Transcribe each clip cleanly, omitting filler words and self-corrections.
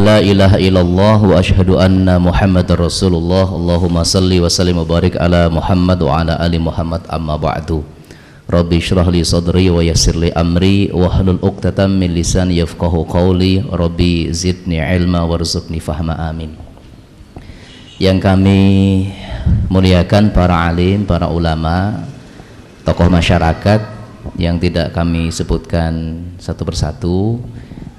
la ilaha illallah wa asyhadu anna Muhammadar Rasulullah. Allahumma salli wa sallim wa barik ala Muhammad wa ala ali Muhammad, amma ba'du. Rabbi shrah li sadri wa yassir li amri wa hlul 'uqdatam min lisani yafqahu qawli. Rabbi zidni ilma warzuqni fahma, amin. Yang kami muliakan para alim, para ulama, tokoh masyarakat yang tidak kami sebutkan satu persatu,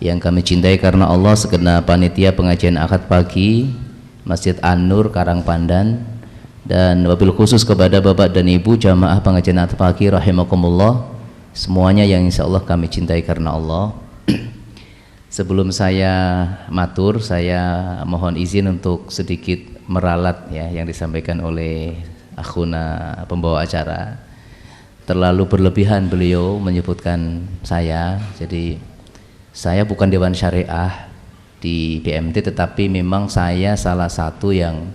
yang kami cintai karena Allah, segenap panitia pengajian akad pagi Masjid An-Nur Karangpandan, dan wabil khusus kepada Bapak dan Ibu jamaah pengajian akad pagi rahimakumullah, semuanya yang insya Allah kami cintai karena Allah. Sebelum saya matur, saya mohon izin untuk sedikit meralat ya yang disampaikan oleh akhuna pembawa acara. Terlalu berlebihan beliau menyebutkan saya, jadi saya bukan Dewan Syariah di BMT, tetapi memang saya salah satu yang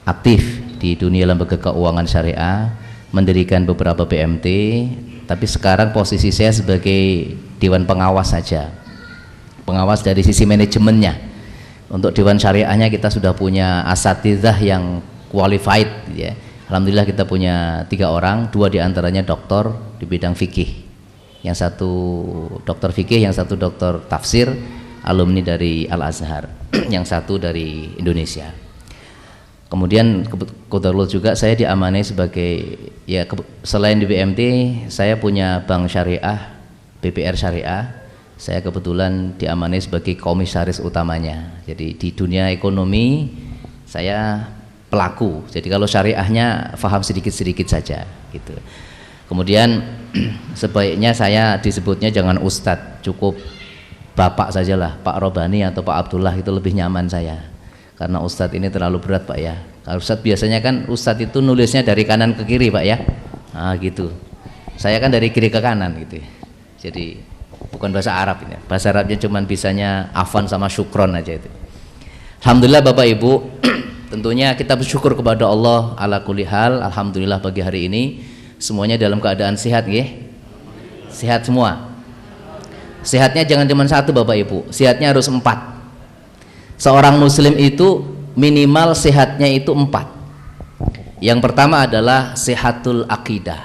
aktif di dunia lembaga keuangan syariah, mendirikan beberapa BMT, tapi sekarang posisi saya sebagai Dewan Pengawas saja, pengawas dari sisi manajemennya. Untuk Dewan Syariahnya kita sudah punya asatidzah yang qualified ya. Alhamdulillah kita punya 3 orang, 2 diantaranya doktor di bidang fikih, yang satu dokter fikih, yang satu dokter tafsir, alumni dari Al-Azhar, yang satu dari Indonesia. Kemudian kebetulan juga saya diamanai sebagai ya, selain di BMT saya punya bank syariah, BPR Syariah. Saya kebetulan diamanai sebagai komisaris utamanya. Jadi di dunia ekonomi saya pelaku. Jadi kalau syariahnya paham sedikit-sedikit saja gitu. Kemudian sebaiknya saya disebutnya jangan Ustadz, cukup Bapak sajalah, Pak Robani atau Pak Abdullah, itu lebih nyaman saya. Karena Ustadz ini terlalu berat Pak ya. Kalau Ustadz biasanya kan Ustadz itu nulisnya dari kanan ke kiri Pak ya. Nah gitu. Saya kan dari kiri ke kanan gitu. Jadi bukan bahasa Arab ini. Bahasa Arabnya cuman bisanya afan sama syukron aja itu. Alhamdulillah Bapak Ibu, tentunya kita bersyukur kepada Allah ala kulli hal. Alhamdulillah pagi hari ini semuanya dalam keadaan sehat nggih? Sehat semua. Sehatnya jangan cuma 1 Bapak Ibu, sehatnya harus 4. Seorang muslim itu minimal sehatnya itu 4. Yang pertama adalah sehatul akidah,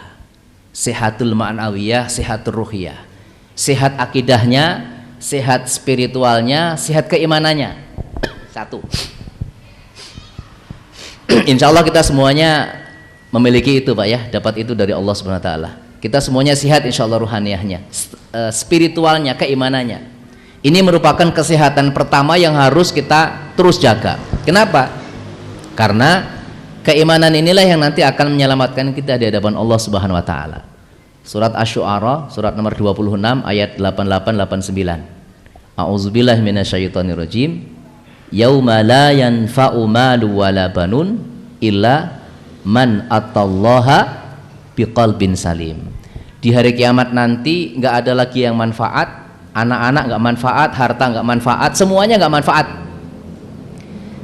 sehatul ma'nawiyah, sehatul ruhiyah. Sehat akidahnya, sehat spiritualnya, sehat keimanannya. 1. Insya Allah kita semuanya memiliki itu Pak ya, dapat itu dari Allah Subhanahu wa taala. Kita semuanya sehat insya Allah ruhaniyahnya, spiritualnya, keimanannya. Ini merupakan kesehatan pertama yang harus kita terus jaga. Kenapa? Karena keimanan inilah yang nanti akan menyelamatkan kita di hadapan Allah Subhanahu wa taala. Surat Asy-Syu'ara, surat nomor 26 ayat 88-89. A'udzubillahi minasyaitonirrajim. Yauma la yanfa'u malu wala banun illa man atallaha biqalbin salim. Di hari kiamat nanti nggak ada lagi yang manfaat, anak-anak nggak manfaat, harta nggak manfaat, semuanya nggak manfaat.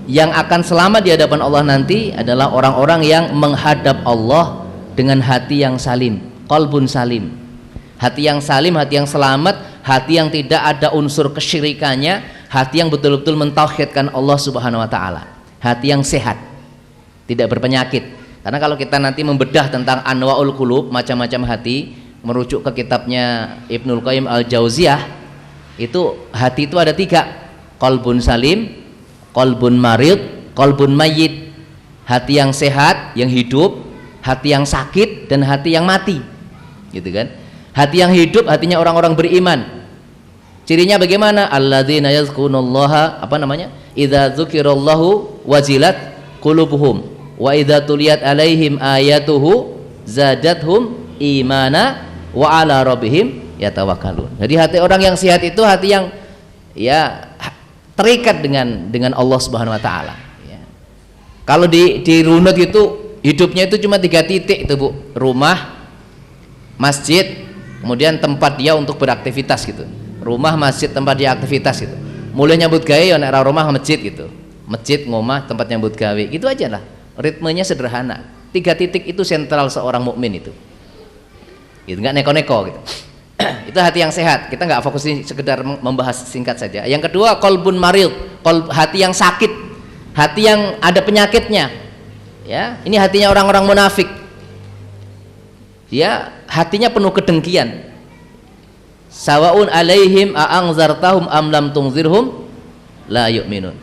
Yang akan selamat di hadapan Allah nanti adalah orang-orang yang menghadap Allah dengan hati yang salim, qalbun salim. Hati yang salim, hati yang selamat, hati yang tidak ada unsur kesyirikannya, hati yang betul-betul mentauhidkan Allah Subhanahu wa taala, hati yang sehat, tidak berpenyakit. Karena kalau kita nanti membedah tentang anwaul qulub, macam-macam hati, merujuk ke kitabnya Ibnul Qayyim Al-Jauziyah, itu hati itu ada 3, qalbun salim, qalbun marid, qalbun mayyit. Hati yang sehat, yang hidup, hati yang sakit, dan hati yang mati, gitu kan. Hati yang hidup hatinya orang-orang beriman. Cirinya bagaimana? Alladzina yazkurullaha, apa namanya? Idza dzukirallahu wajilat qulubuhum wa idza tuliyat alaihim ayatuhu zadathum imana wa ala rabbihim yatawakkalun. Jadi hati orang yang sehat itu hati yang ya terikat dengan Allah Subhanahu wa taala ya. Kalau di runut itu hidupnya itu cuma 3 titik itu Bu, rumah, masjid, kemudian tempat dia untuk beraktivitas gitu. Rumah, masjid, tempat dia aktivitas gitu. Mulai nyambut gawe ya nek rumah masjid gitu. Masjid, ngomah, tempat nyambut gawe. Gitu aja lah. Ritmenya sederhana. 3 titik itu sentral seorang mukmin itu. Gitu, nggak neko-neko gitu. Itu hati yang sehat. Kita nggak fokus sekedar membahas singkat saja. Yang kedua, qalbun marid. hati yang sakit, hati yang ada penyakitnya. Ya, ini hatinya orang-orang munafik. Dia hatinya penuh kedengkian. Sawaun alaihim a'anzartahum am lam tunzirhum la yu'minun.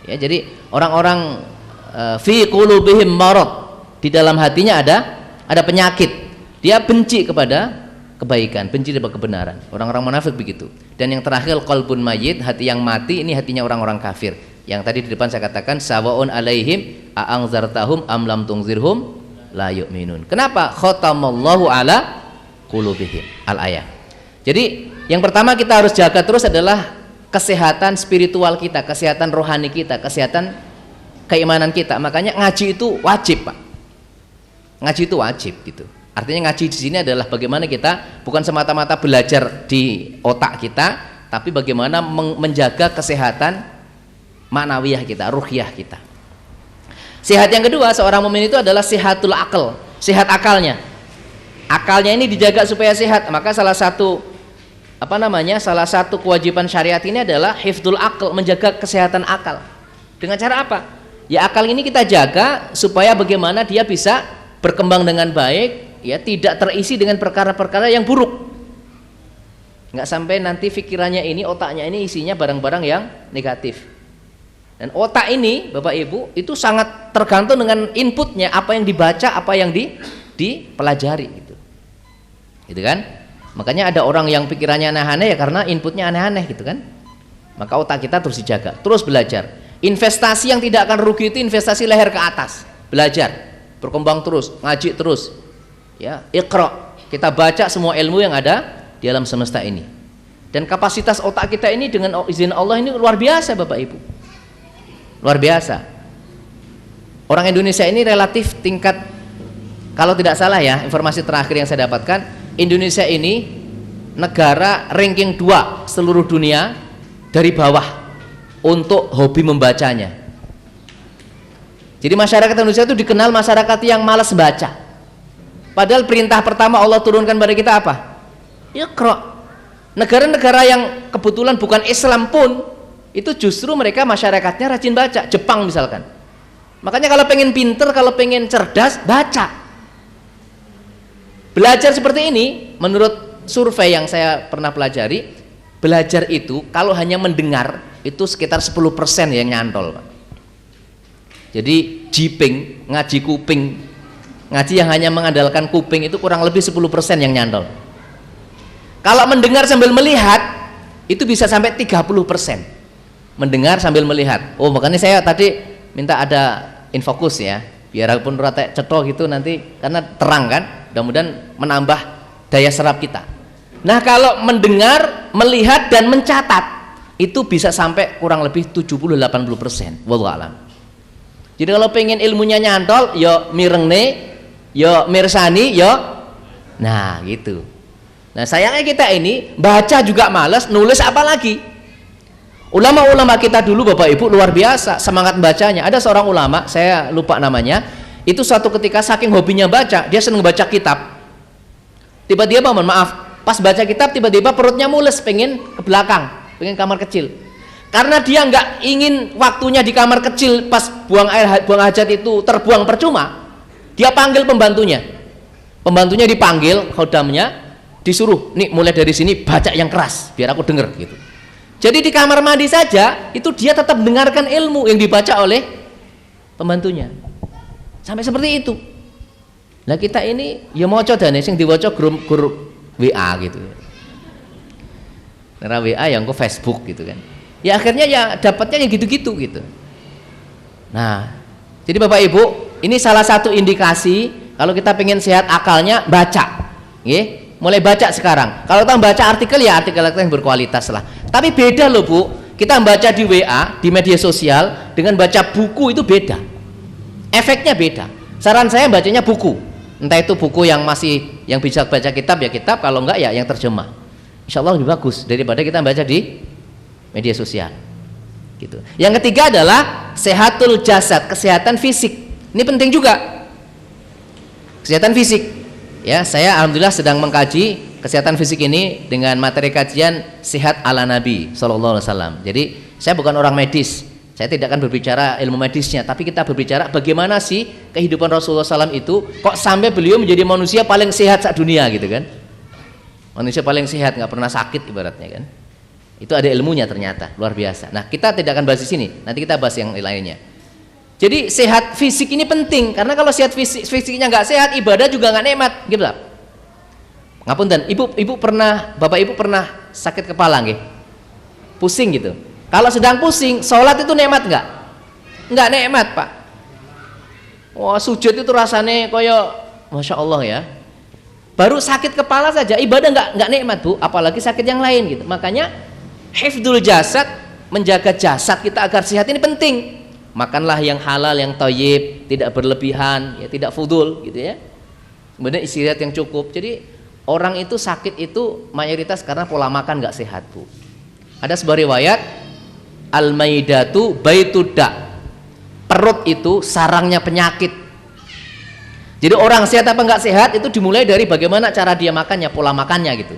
Ya, jadi orang-orang fi qulubihim marad, di dalam hatinya ada penyakit. Dia benci kepada kebaikan, benci kepada kebenaran. Orang-orang munafik begitu. Dan yang terakhir qalbun mayyit, hati yang mati, ini hatinya orang-orang kafir. Yang tadi di depan saya katakan sawaun alaihim a'anzartahum am lam tunzirhum la yu'minun. Kenapa? Khatamallahu ala qulubihim, al-ayat. Jadi yang pertama kita harus jaga terus adalah kesehatan spiritual kita, kesehatan rohani kita, kesehatan keimanan kita. Makanya ngaji itu wajib, Pak. Ngaji itu wajib gitu. Artinya ngaji di sini adalah bagaimana kita bukan semata-mata belajar di otak kita, tapi bagaimana menjaga kesehatan maknawiyah kita, ruhiyah kita. Sehat yang kedua seorang mukmin itu adalah sehatul akal, sehat akalnya. Akalnya ini dijaga supaya sehat. Maka salah satu kewajiban syariat ini adalah hifdzul akal, menjaga kesehatan akal. Dengan cara apa? Ya akal ini kita jaga supaya bagaimana dia bisa berkembang dengan baik, ya tidak terisi dengan perkara-perkara yang buruk. Nggak sampai nanti pikirannya ini, otaknya ini isinya barang-barang yang negatif. Dan otak ini Bapak Ibu itu sangat tergantung dengan inputnya, apa yang dibaca, apa yang dipelajari gitu kan. Makanya ada orang yang pikirannya aneh-aneh ya karena inputnya aneh-aneh gitu kan. Maka otak kita terus dijaga, terus belajar. Investasi yang tidak akan rugi itu investasi leher ke atas, belajar, berkembang terus, ngaji terus, ya iqra, kita baca semua ilmu yang ada di alam semesta ini. Dan kapasitas otak kita ini dengan izin Allah ini luar biasa Bapak Ibu, luar biasa. Orang Indonesia ini relatif tingkat, kalau tidak salah ya, informasi terakhir yang saya dapatkan, Indonesia ini negara ranking 2 seluruh dunia dari bawah untuk hobi membacanya. Jadi masyarakat Indonesia itu dikenal masyarakat yang malas baca. Padahal perintah pertama Allah turunkan pada kita apa? Iqra. Negara-negara yang kebetulan bukan Islam pun itu justru mereka masyarakatnya rajin baca. Jepang misalkan. Makanya kalau pengen pinter, kalau pengen cerdas, baca. Belajar seperti ini, menurut survei yang saya pernah pelajari, belajar itu kalau hanya mendengar itu sekitar 10% yang nyantol, Pak. Jadi jiping, ngaji kuping, ngaji yang hanya mengandalkan kuping itu kurang lebih 10% yang nyantol. Kalau mendengar sambil melihat itu bisa sampai 30%. Mendengar sambil melihat. Oh, makanya saya tadi minta ada infokus ya, biarpun rata cetok gitu nanti karena terang kan, mudah-mudahan menambah daya serap kita. Nah, kalau mendengar, melihat dan mencatat itu bisa sampai kurang lebih 70-80%. Wallahu a'lam. Jadi kalau pengen ilmunya nyantol, yo mirengne, yo mirsani, yo nah gitu. Nah, sayangnya kita ini baca juga malas, nulis apa lagi? Ulama-ulama kita dulu Bapak Ibu luar biasa semangat bacanya. Ada seorang ulama, saya lupa namanya, itu suatu ketika saking hobinya baca, dia seneng baca kitab. Tiba-tiba, mohon maaf, pas baca kitab tiba-tiba perutnya mules, pengen ke belakang, pengen kamar kecil. Karena dia nggak ingin waktunya di kamar kecil pas buang air, buang hajat itu terbuang percuma, dia panggil pembantunya. Pembantunya dipanggil, khodamnya disuruh, nih mulai dari sini baca yang keras biar aku denger gitu. Jadi di kamar mandi saja itu dia tetap mendengarkan ilmu yang dibaca oleh pembantunya. Sampai seperti itu. Nah, kita ini ya mau coba nih sing diwaca grup WA gitu. Karena WA yang ke Facebook gitu kan. Ya akhirnya ya dapatnya yang gitu-gitu gitu. Nah, jadi Bapak Ibu, ini salah satu indikasi kalau kita pengen sehat akalnya, baca. Nggih. Mulai baca sekarang. Kalau kita baca artikel ya artikel yang berkualitas lah. Tapi beda loh Bu, kita baca di WA, di media sosial dengan baca buku itu beda. Efeknya beda. Saran saya bacanya buku. Entah itu buku yang masih yang bisa baca kitab ya kitab, kalau enggak ya yang terjemah. Insya Allah lebih bagus daripada kita baca di media sosial. Gitu. Yang ketiga adalah sehatul jasad, kesehatan fisik. Ini penting juga. Kesehatan fisik. Ya, saya alhamdulillah sedang mengkaji kesehatan fisik ini dengan materi kajian Sehat ala Nabi sallallahu alaihi wasallam. Jadi Saya bukan orang medis, saya tidak akan berbicara ilmu medisnya, tapi kita berbicara bagaimana sih kehidupan Rasulullah SAW itu kok sampai beliau menjadi manusia paling sehat saat dunia gitu kan. Manusia paling sehat, nggak pernah sakit ibaratnya kan. Itu ada ilmunya ternyata, luar biasa. Nah, kita tidak akan bahas di sini, nanti kita bahas yang lainnya. Jadi sehat fisik ini penting, karena kalau sehat fisiknya nggak sehat, ibadah juga nggak nikmat gitu lah. Ngapunten, ibu pernah, bapak ibu pernah sakit kepala nggih? Pusing gitu. Kalau sedang pusing, sholat itu nikmat nggak? Nggak nikmat, Pak. Wah, sujud itu rasanya koyo Masya Allah ya. Baru sakit kepala saja ibadah nggak nikmat, Bu, apalagi sakit yang lain gitu. Makanya hifdzul jasad, menjaga jasad kita agar sehat ini penting. Makanlah yang halal, yang thayyib, tidak berlebihan, ya tidak fudul gitu ya. Kemudian istirahat yang cukup. Jadi orang itu sakit itu mayoritas karena pola makan nggak sehat, Bu. Ada sebuah riwayat, al-maidatu baituda, perut itu sarangnya penyakit. Jadi orang sehat apa nggak sehat itu dimulai dari bagaimana cara dia makannya, pola makannya gitu,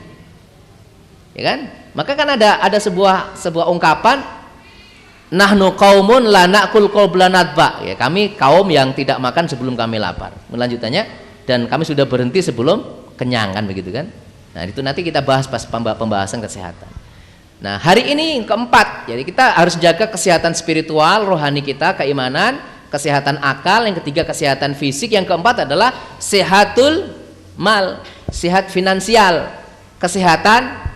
ya kan? Maka kan ada sebuah ungkapan, nahnu qaumun la na'kul qabla nadba, ya, kami kaum yang tidak makan sebelum kami lapar. Melanjutannya, dan kami sudah berhenti sebelum kenyang, kan begitu kan? Nah itu nanti kita bahas pas pembahasan kesehatan. Nah hari ini keempat, jadi kita harus jaga kesehatan spiritual, rohani kita, keimanan, kesehatan akal, yang ketiga kesehatan fisik, yang keempat adalah sehatul mal, sehat finansial, kesehatan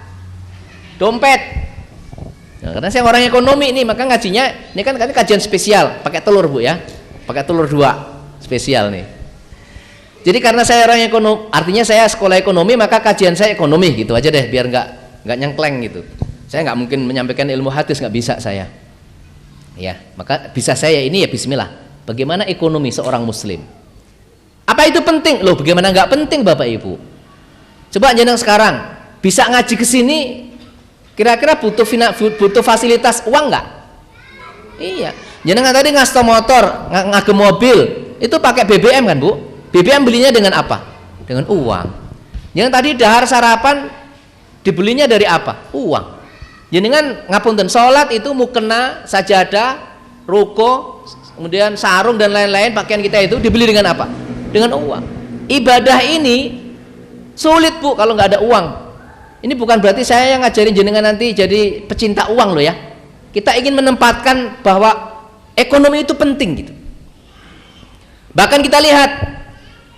dompet. Nah, karena saya orang ekonomi ini, maka ngajinya ini kan kajian spesial, pakai telur, Bu ya, pakai telur 2 spesial nih. Jadi karena saya orang ekonomi, artinya saya sekolah ekonomi, maka kajian saya ekonomi gitu aja deh, biar nggak nyengkleng gitu. Saya nggak mungkin menyampaikan ilmu hadis, nggak bisa saya. Ya, maka bisa saya ini ya bismillah. Bagaimana ekonomi seorang muslim? Apa itu penting? Loh, bagaimana nggak penting Bapak Ibu? Coba jeneng sekarang bisa ngaji ke sini, kira-kira butuh fasilitas uang nggak? Iya. Jenengan tadi ngasto motor, ngagem mobil, itu pakai BBM kan, Bu? BBM belinya dengan apa? Dengan uang. Yang tadi dahar sarapan dibelinya dari apa? Uang. Jenengan ngapunten, sholat itu mukena, sajadah, ruko, kemudian sarung dan lain-lain, pakaian kita itu dibeli dengan apa? Dengan uang. Ibadah ini sulit, Bu, kalau nggak ada uang. Ini bukan berarti saya yang ngajarin jenengan nanti jadi pecinta uang loh ya. Kita ingin menempatkan bahwa ekonomi itu penting gitu. Bahkan kita lihat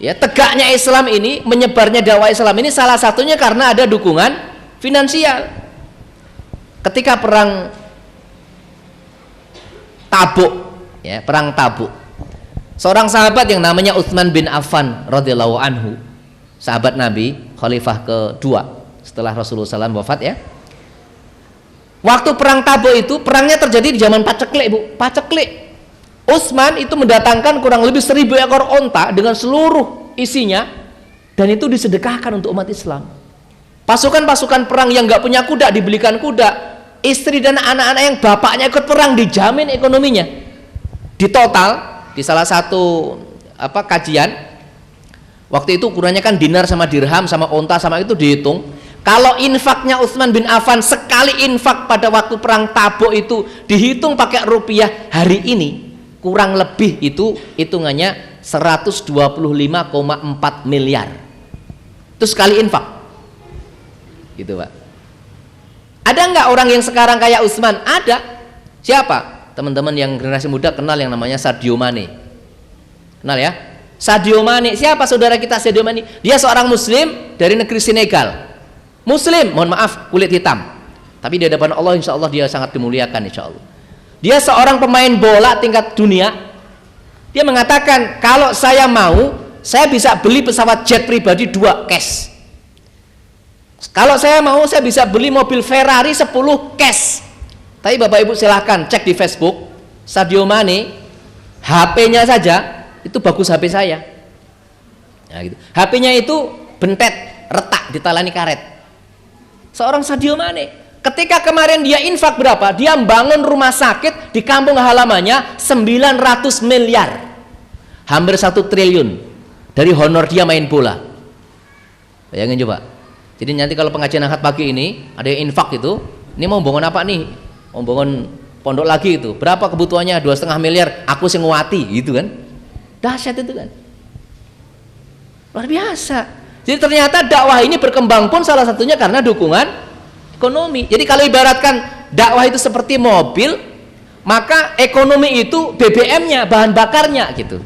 ya, tegaknya Islam ini, menyebarnya dakwah Islam ini salah satunya karena ada dukungan finansial. Ketika perang Tabuk, ya, perang Tabuk, seorang sahabat yang namanya Utsman bin Affan radhiyallahu anhu, sahabat Nabi, khalifah kedua setelah Rasulullah SAW wafat ya. Waktu perang Tabuk itu, perangnya terjadi di zaman paceklik, Bu, paceklik. Utsman itu mendatangkan kurang lebih 1000 ekor onta dengan seluruh isinya, dan itu disedekahkan untuk umat Islam. Pasukan-pasukan perang yang nggak punya kuda dibelikan kuda. Istri dan anak-anak yang bapaknya ikut perang dijamin ekonominya. Di total, di salah satu kajian, waktu itu ukurannya kan dinar sama dirham sama onta sama itu dihitung. Kalau infaknya Utsman bin Affan sekali infak pada waktu perang Tabuk itu dihitung pakai rupiah hari ini, kurang lebih itu hitungannya 125,4 miliar. Itu sekali infak. Gitu, Pak. Ada nggak orang yang sekarang kayak Utsman? Ada. Siapa? Teman-teman yang generasi muda kenal yang namanya Sadio Mane. Kenal ya? Sadio Mane. Siapa saudara kita Sadio Mane? Dia seorang muslim dari negeri Senegal. Muslim, mohon maaf, kulit hitam. Tapi di hadapan Allah insya Allah dia sangat dimuliakan insya Allah. Dia seorang pemain bola tingkat dunia. Dia mengatakan, kalau saya mau, saya bisa beli pesawat jet pribadi 2 cash. Kalau saya mau, saya bisa beli mobil Ferrari 10 cash. Tapi Bapak Ibu silahkan cek di Facebook, Sadio Mane, HP-nya saja itu bagus HP saya. Nah, gitu. HP-nya itu bentet, retak, ditalani karet. Seorang Sadio Mane, ketika kemarin dia infak berapa? Dia membangun rumah sakit di kampung halamannya 900 miliar, hampir 1 triliun dari honor dia main bola. Bayangin coba. Jadi nanti kalau pengajian akad pagi ini ada yang infak itu, ini mau bangun apa nih? Mau bangun pondok lagi itu, berapa kebutuhannya? 2,5 miliar, aku sing nguati gitu kan. Dahsyat itu kan, luar biasa. Jadi ternyata dakwah ini berkembang pun salah satunya karena dukungan ekonomi. Jadi kalau ibaratkan dakwah itu seperti mobil, maka ekonomi itu BBM-nya, bahan bakarnya gitu.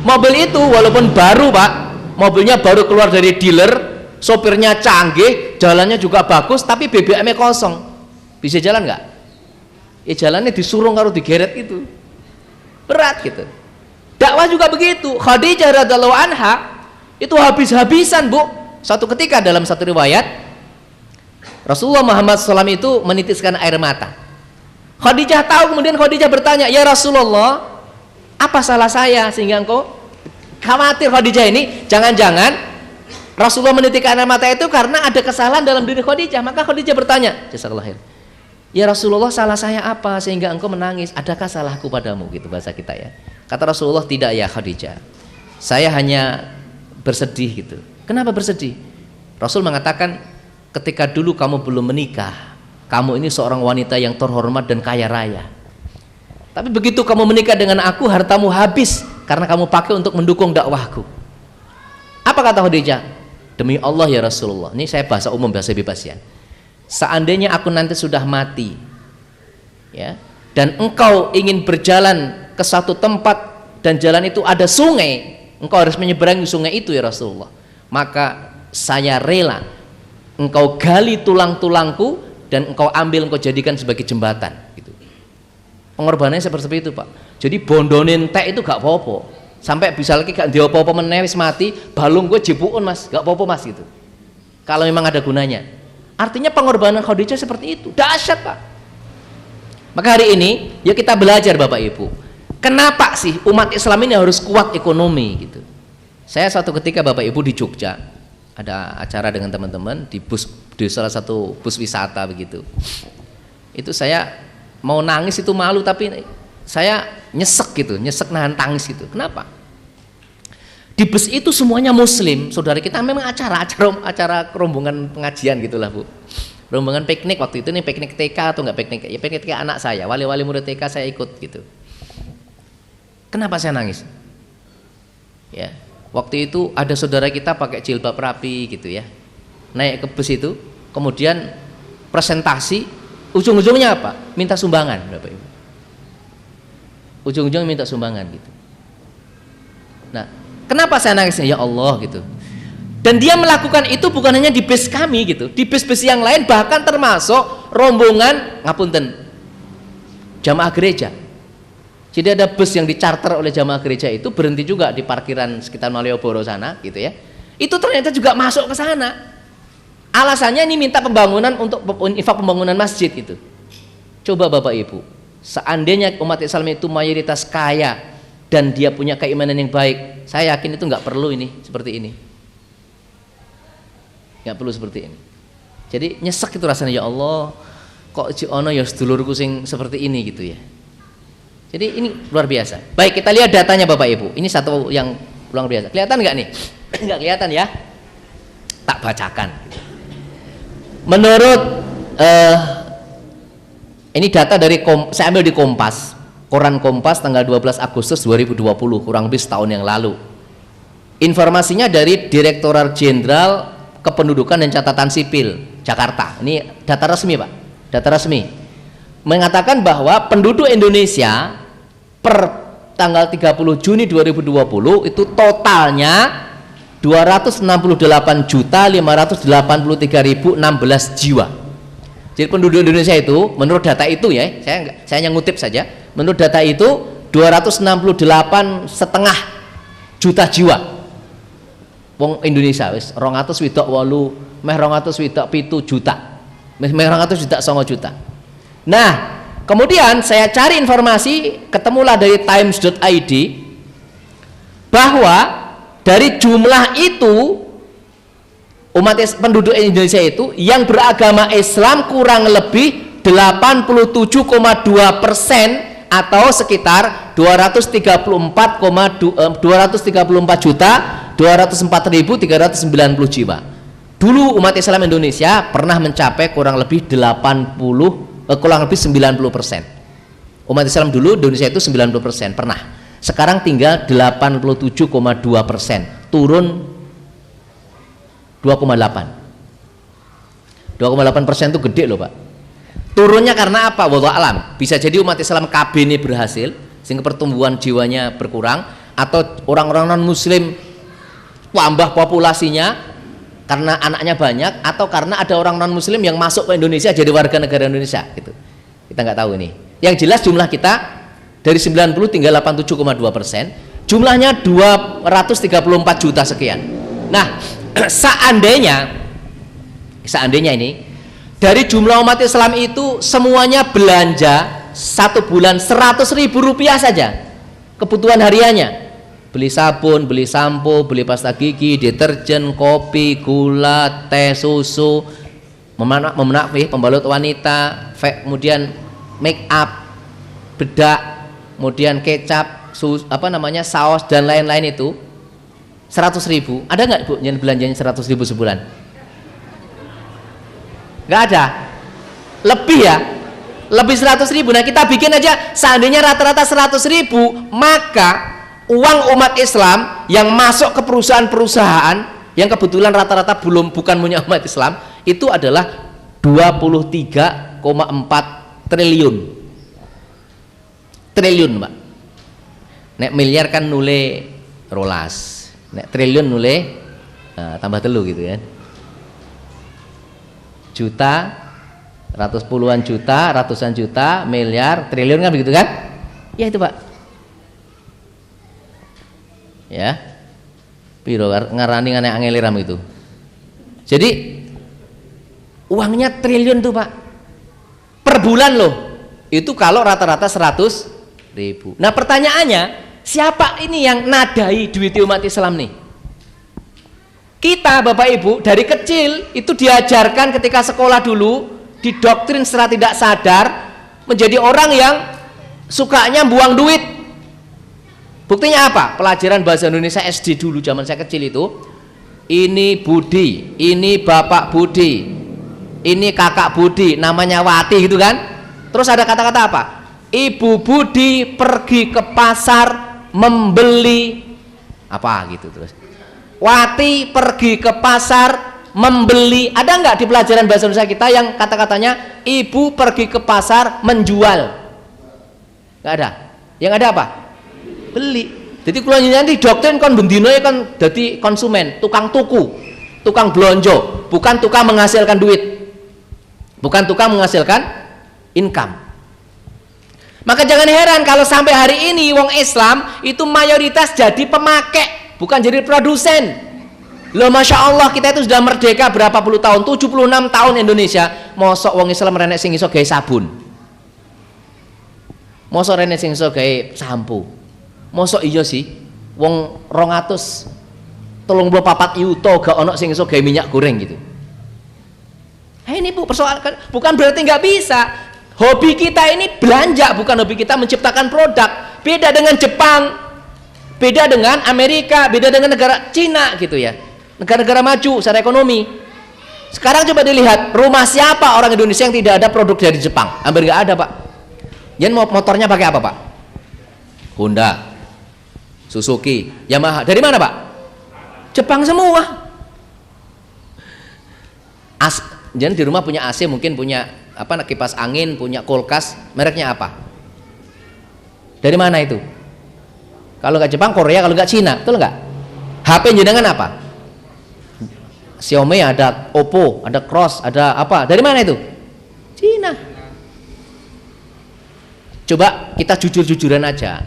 Mobil itu walaupun baru Pak, mobilnya baru keluar dari dealer, sopirnya canggih, jalannya juga bagus, tapi BBM-nya kosong, bisa jalan nggak? Ya jalannya disurung karo digeret itu, berat gitu. Dakwah juga begitu. Khadijah radhiyallahu anha itu habis-habisan Bu. Suatu ketika dalam satu riwayat Rasulullah Muhammad SAW itu menitiskan air mata. Khadijah tahu, kemudian Khadijah bertanya, ya Rasulullah, apa salah saya sehingga engkau khawatir? Khadijah ini jangan-jangan Rasulullah menitikkan air mata itu karena ada kesalahan dalam diri Khadijah. Maka Khadijah bertanya, jazakallahu khair, ya Rasulullah, salah saya apa sehingga engkau menangis? Adakah salahku padamu? Gitu bahasa kita ya. Kata Rasulullah, tidak ya Khadijah, saya hanya bersedih gitu. Kenapa bersedih? Rasul mengatakan, ketika dulu kamu belum menikah, kamu ini seorang wanita yang terhormat dan kaya raya. Tapi begitu kamu menikah dengan aku, hartamu habis karena kamu pakai untuk mendukung dakwahku. Apa kata Khadijah? Demi Allah ya Rasulullah, ini saya bahasa umum, bahasa bebas ya. Seandainya aku nanti sudah mati, ya, dan engkau ingin berjalan ke satu tempat dan jalan itu ada sungai, engkau harus menyeberangi sungai itu ya Rasulullah, maka saya rela engkau gali tulang-tulangku dan engkau ambil, engkau jadikan sebagai jembatan gitu. Pengorbanannya seperti itu Pak. Jadi bondonin teh itu gak apa-apa, sampai bisa lagi gak dia apa-apa meneh wis mati, balung gue jebukun Mas, gak apa-apa Mas gitu, kalau memang ada gunanya. Artinya pengorbanan Khadijah seperti itu, dahsyat Pak. Maka hari ini ya kita belajar Bapak Ibu, kenapa sih umat Islam ini harus kuat ekonomi gitu. Saya suatu ketika Bapak Ibu di Jogja ada acara dengan teman-teman di salah satu bus wisata begitu. Itu saya mau nangis itu malu, tapi saya nyesek gitu, nyesek nahan tangis gitu. Kenapa? Di bus itu semuanya muslim, saudara kita. Memang acara rombongan pengajian gitulah Bu, rombongan piknik waktu itu nih, piknik TK atau enggak piknik, ya piknik TK anak saya, wali-wali murid TK saya ikut gitu. Kenapa saya nangis? Ya, waktu itu ada saudara kita pakai jilbab rapi gitu ya, naik ke bus itu, kemudian presentasi, ujung-ujungnya apa? Minta sumbangan Bapak Ibu. Ujung-ujungnya minta sumbangan gitu. Nah, kenapa saya nangisnya? Ya Allah gitu. Dan dia melakukan itu bukan hanya di bus kami gitu, di bus-bus yang lain, bahkan termasuk rombongan ngapunten jamaah gereja. Jadi ada bus yang dicarter oleh jamaah gereja itu berhenti juga di parkiran sekitar Malioboro sana gitu ya. Itu ternyata juga masuk ke sana. Alasannya ini minta pembangunan untuk infak pembangunan masjid gitu. Coba Bapak Ibu, seandainya umat Islam itu mayoritas kaya dan dia punya keimanan yang baik, saya yakin itu nggak perlu ini seperti ini, nggak perlu seperti ini. Jadi nyesek itu rasanya, ya Allah, kok ono ya sedulurku sing seperti ini gitu ya. Jadi ini luar biasa. Baik, kita lihat datanya Bapak Ibu. Ini satu yang luar biasa. Kelihatan nggak nih? Nggak kelihatan ya? Tak bacakan. Menurut ini data dari saya ambil di Kompas, koran Kompas tanggal 12 Agustus 2020, kurang lebih setahun yang lalu. Informasinya dari Direktorat Jenderal Kependudukan dan Catatan Sipil Jakarta. Ini data resmi Pak, data resmi mengatakan bahwa penduduk Indonesia per tanggal 30 Juni 2020 itu totalnya 268.583.016 jiwa. Jadi penduduk Indonesia itu menurut data itu ya, saya hanya ngutip saja, menurut data itu 268,5 juta jiwa. Wong Indonesia wis 268 meh 267 juta. Meh 209 juta. Nah, kemudian saya cari informasi, ketemulah dari times.id bahwa dari jumlah itu umat penduduk Indonesia itu yang beragama Islam kurang lebih 87,2% atau sekitar 234.204.390 jiwa. Dulu umat Islam Indonesia pernah mencapai kurang lebih 80 kurang lebih 90%. Umat Islam dulu di Indonesia itu 90% pernah. Sekarang tinggal 87,2%, turun 2,8%. 2,8% itu gede loh Pak. Turunnya karena apa? Wallahu alam. Bisa jadi umat Islam KB ini berhasil sehingga pertumbuhan jiwanya berkurang, atau orang-orang non muslim tambah populasinya karena anaknya banyak, atau karena ada orang non muslim yang masuk ke Indonesia jadi warga negara Indonesia gitu. Kita nggak tahu ini. Yang jelas jumlah kita dari 90 tinggal 87,2%, jumlahnya 234 juta sekian. Nah, seandainya ini dari jumlah umat Islam itu semuanya belanja satu bulan 100.000 rupiah saja kebutuhan hariannya, beli sabun, beli sampo, beli pasta gigi, deterjen, kopi, gula, teh, susu, memenakih, pembalut wanita, kemudian make up, bedak, kemudian kecap, saus dan lain-lain itu 100.000. Ada nggak Bu yang belanjanya 100.000 sebulan? Nggak ada. Lebih ya, lebih 100.000. Nah kita bikin aja seandainya rata-rata 100.000, maka uang umat Islam yang masuk ke perusahaan-perusahaan yang kebetulan rata-rata bukan punya umat Islam itu adalah 23,4 triliun. Triliun Pak. Nek miliar kan nule rolas, nek triliun nule tambah telu gitu ya. Juta, ratus puluhan juta, ratusan juta, miliar, triliun kan begitu kan? Ya itu Pak. Ya, piro ngarani ngane angeliram itu. Jadi uangnya triliun tuh Pak. Per bulan loh. Itu kalau rata-rata 100.000. Nah pertanyaannya, siapa ini yang nadai duit umat Islam nih? Kita Bapak Ibu dari kecil itu diajarkan ketika sekolah dulu, didoktrin secara tidak sadar menjadi orang yang sukanya buang duit. Buktinya apa? Pelajaran bahasa Indonesia SD dulu zaman saya kecil itu, ini Budi, ini Bapak Budi, ini Kakak Budi, namanya Wati gitu kan. Terus ada kata-kata apa? Ibu Budi pergi ke pasar membeli apa gitu. Terus Wati pergi ke pasar membeli. Ada nggak di pelajaran bahasa Indonesia kita yang kata-katanya ibu pergi ke pasar menjual? Nggak ada. Yang ada apa? Beli. Jadi kalau nanti doktrin kon bendino ya kan jadi konsumen, tukang tuku, tukang belonjo, bukan tukang menghasilkan duit, bukan tukang menghasilkan income. Maka jangan heran kalau sampai hari ini wong Islam itu mayoritas jadi pemakai, bukan jadi produsen. Loh Masya Allah, kita itu sudah merdeka berapa puluh tahun, 76 tahun Indonesia, mosok wong Islam renek sing iso gawe sabun, mosok renek sing iso gawe sampo, mosok iya sih wong 234 yuto gak ono sing iso gawe minyak goreng gitu. Ini Bu, persoalan bukan berarti nggak bisa. Hobi kita ini belanja, bukan hobi kita menciptakan produk. Beda dengan Jepang, beda dengan Amerika, beda dengan negara Cina gitu ya, negara-negara maju secara ekonomi. Sekarang coba dilihat rumah siapa orang Indonesia yang tidak ada produk dari Jepang? Hampir nggak ada Pak. Jangan motornya pakai apa Pak? Honda, Suzuki, Yamaha. Dari mana Pak? Jepang semua. Jangan di rumah punya AC, mungkin punya kipas angin, punya kulkas, mereknya apa? Dari mana itu? Kalau nggak Jepang, Korea, kalau nggak Cina, betul nggak? HP jenengan apa? Xiaomi, ada Oppo, ada Cross, ada apa? Dari mana itu? Cina. Coba kita jujur-jujuran aja,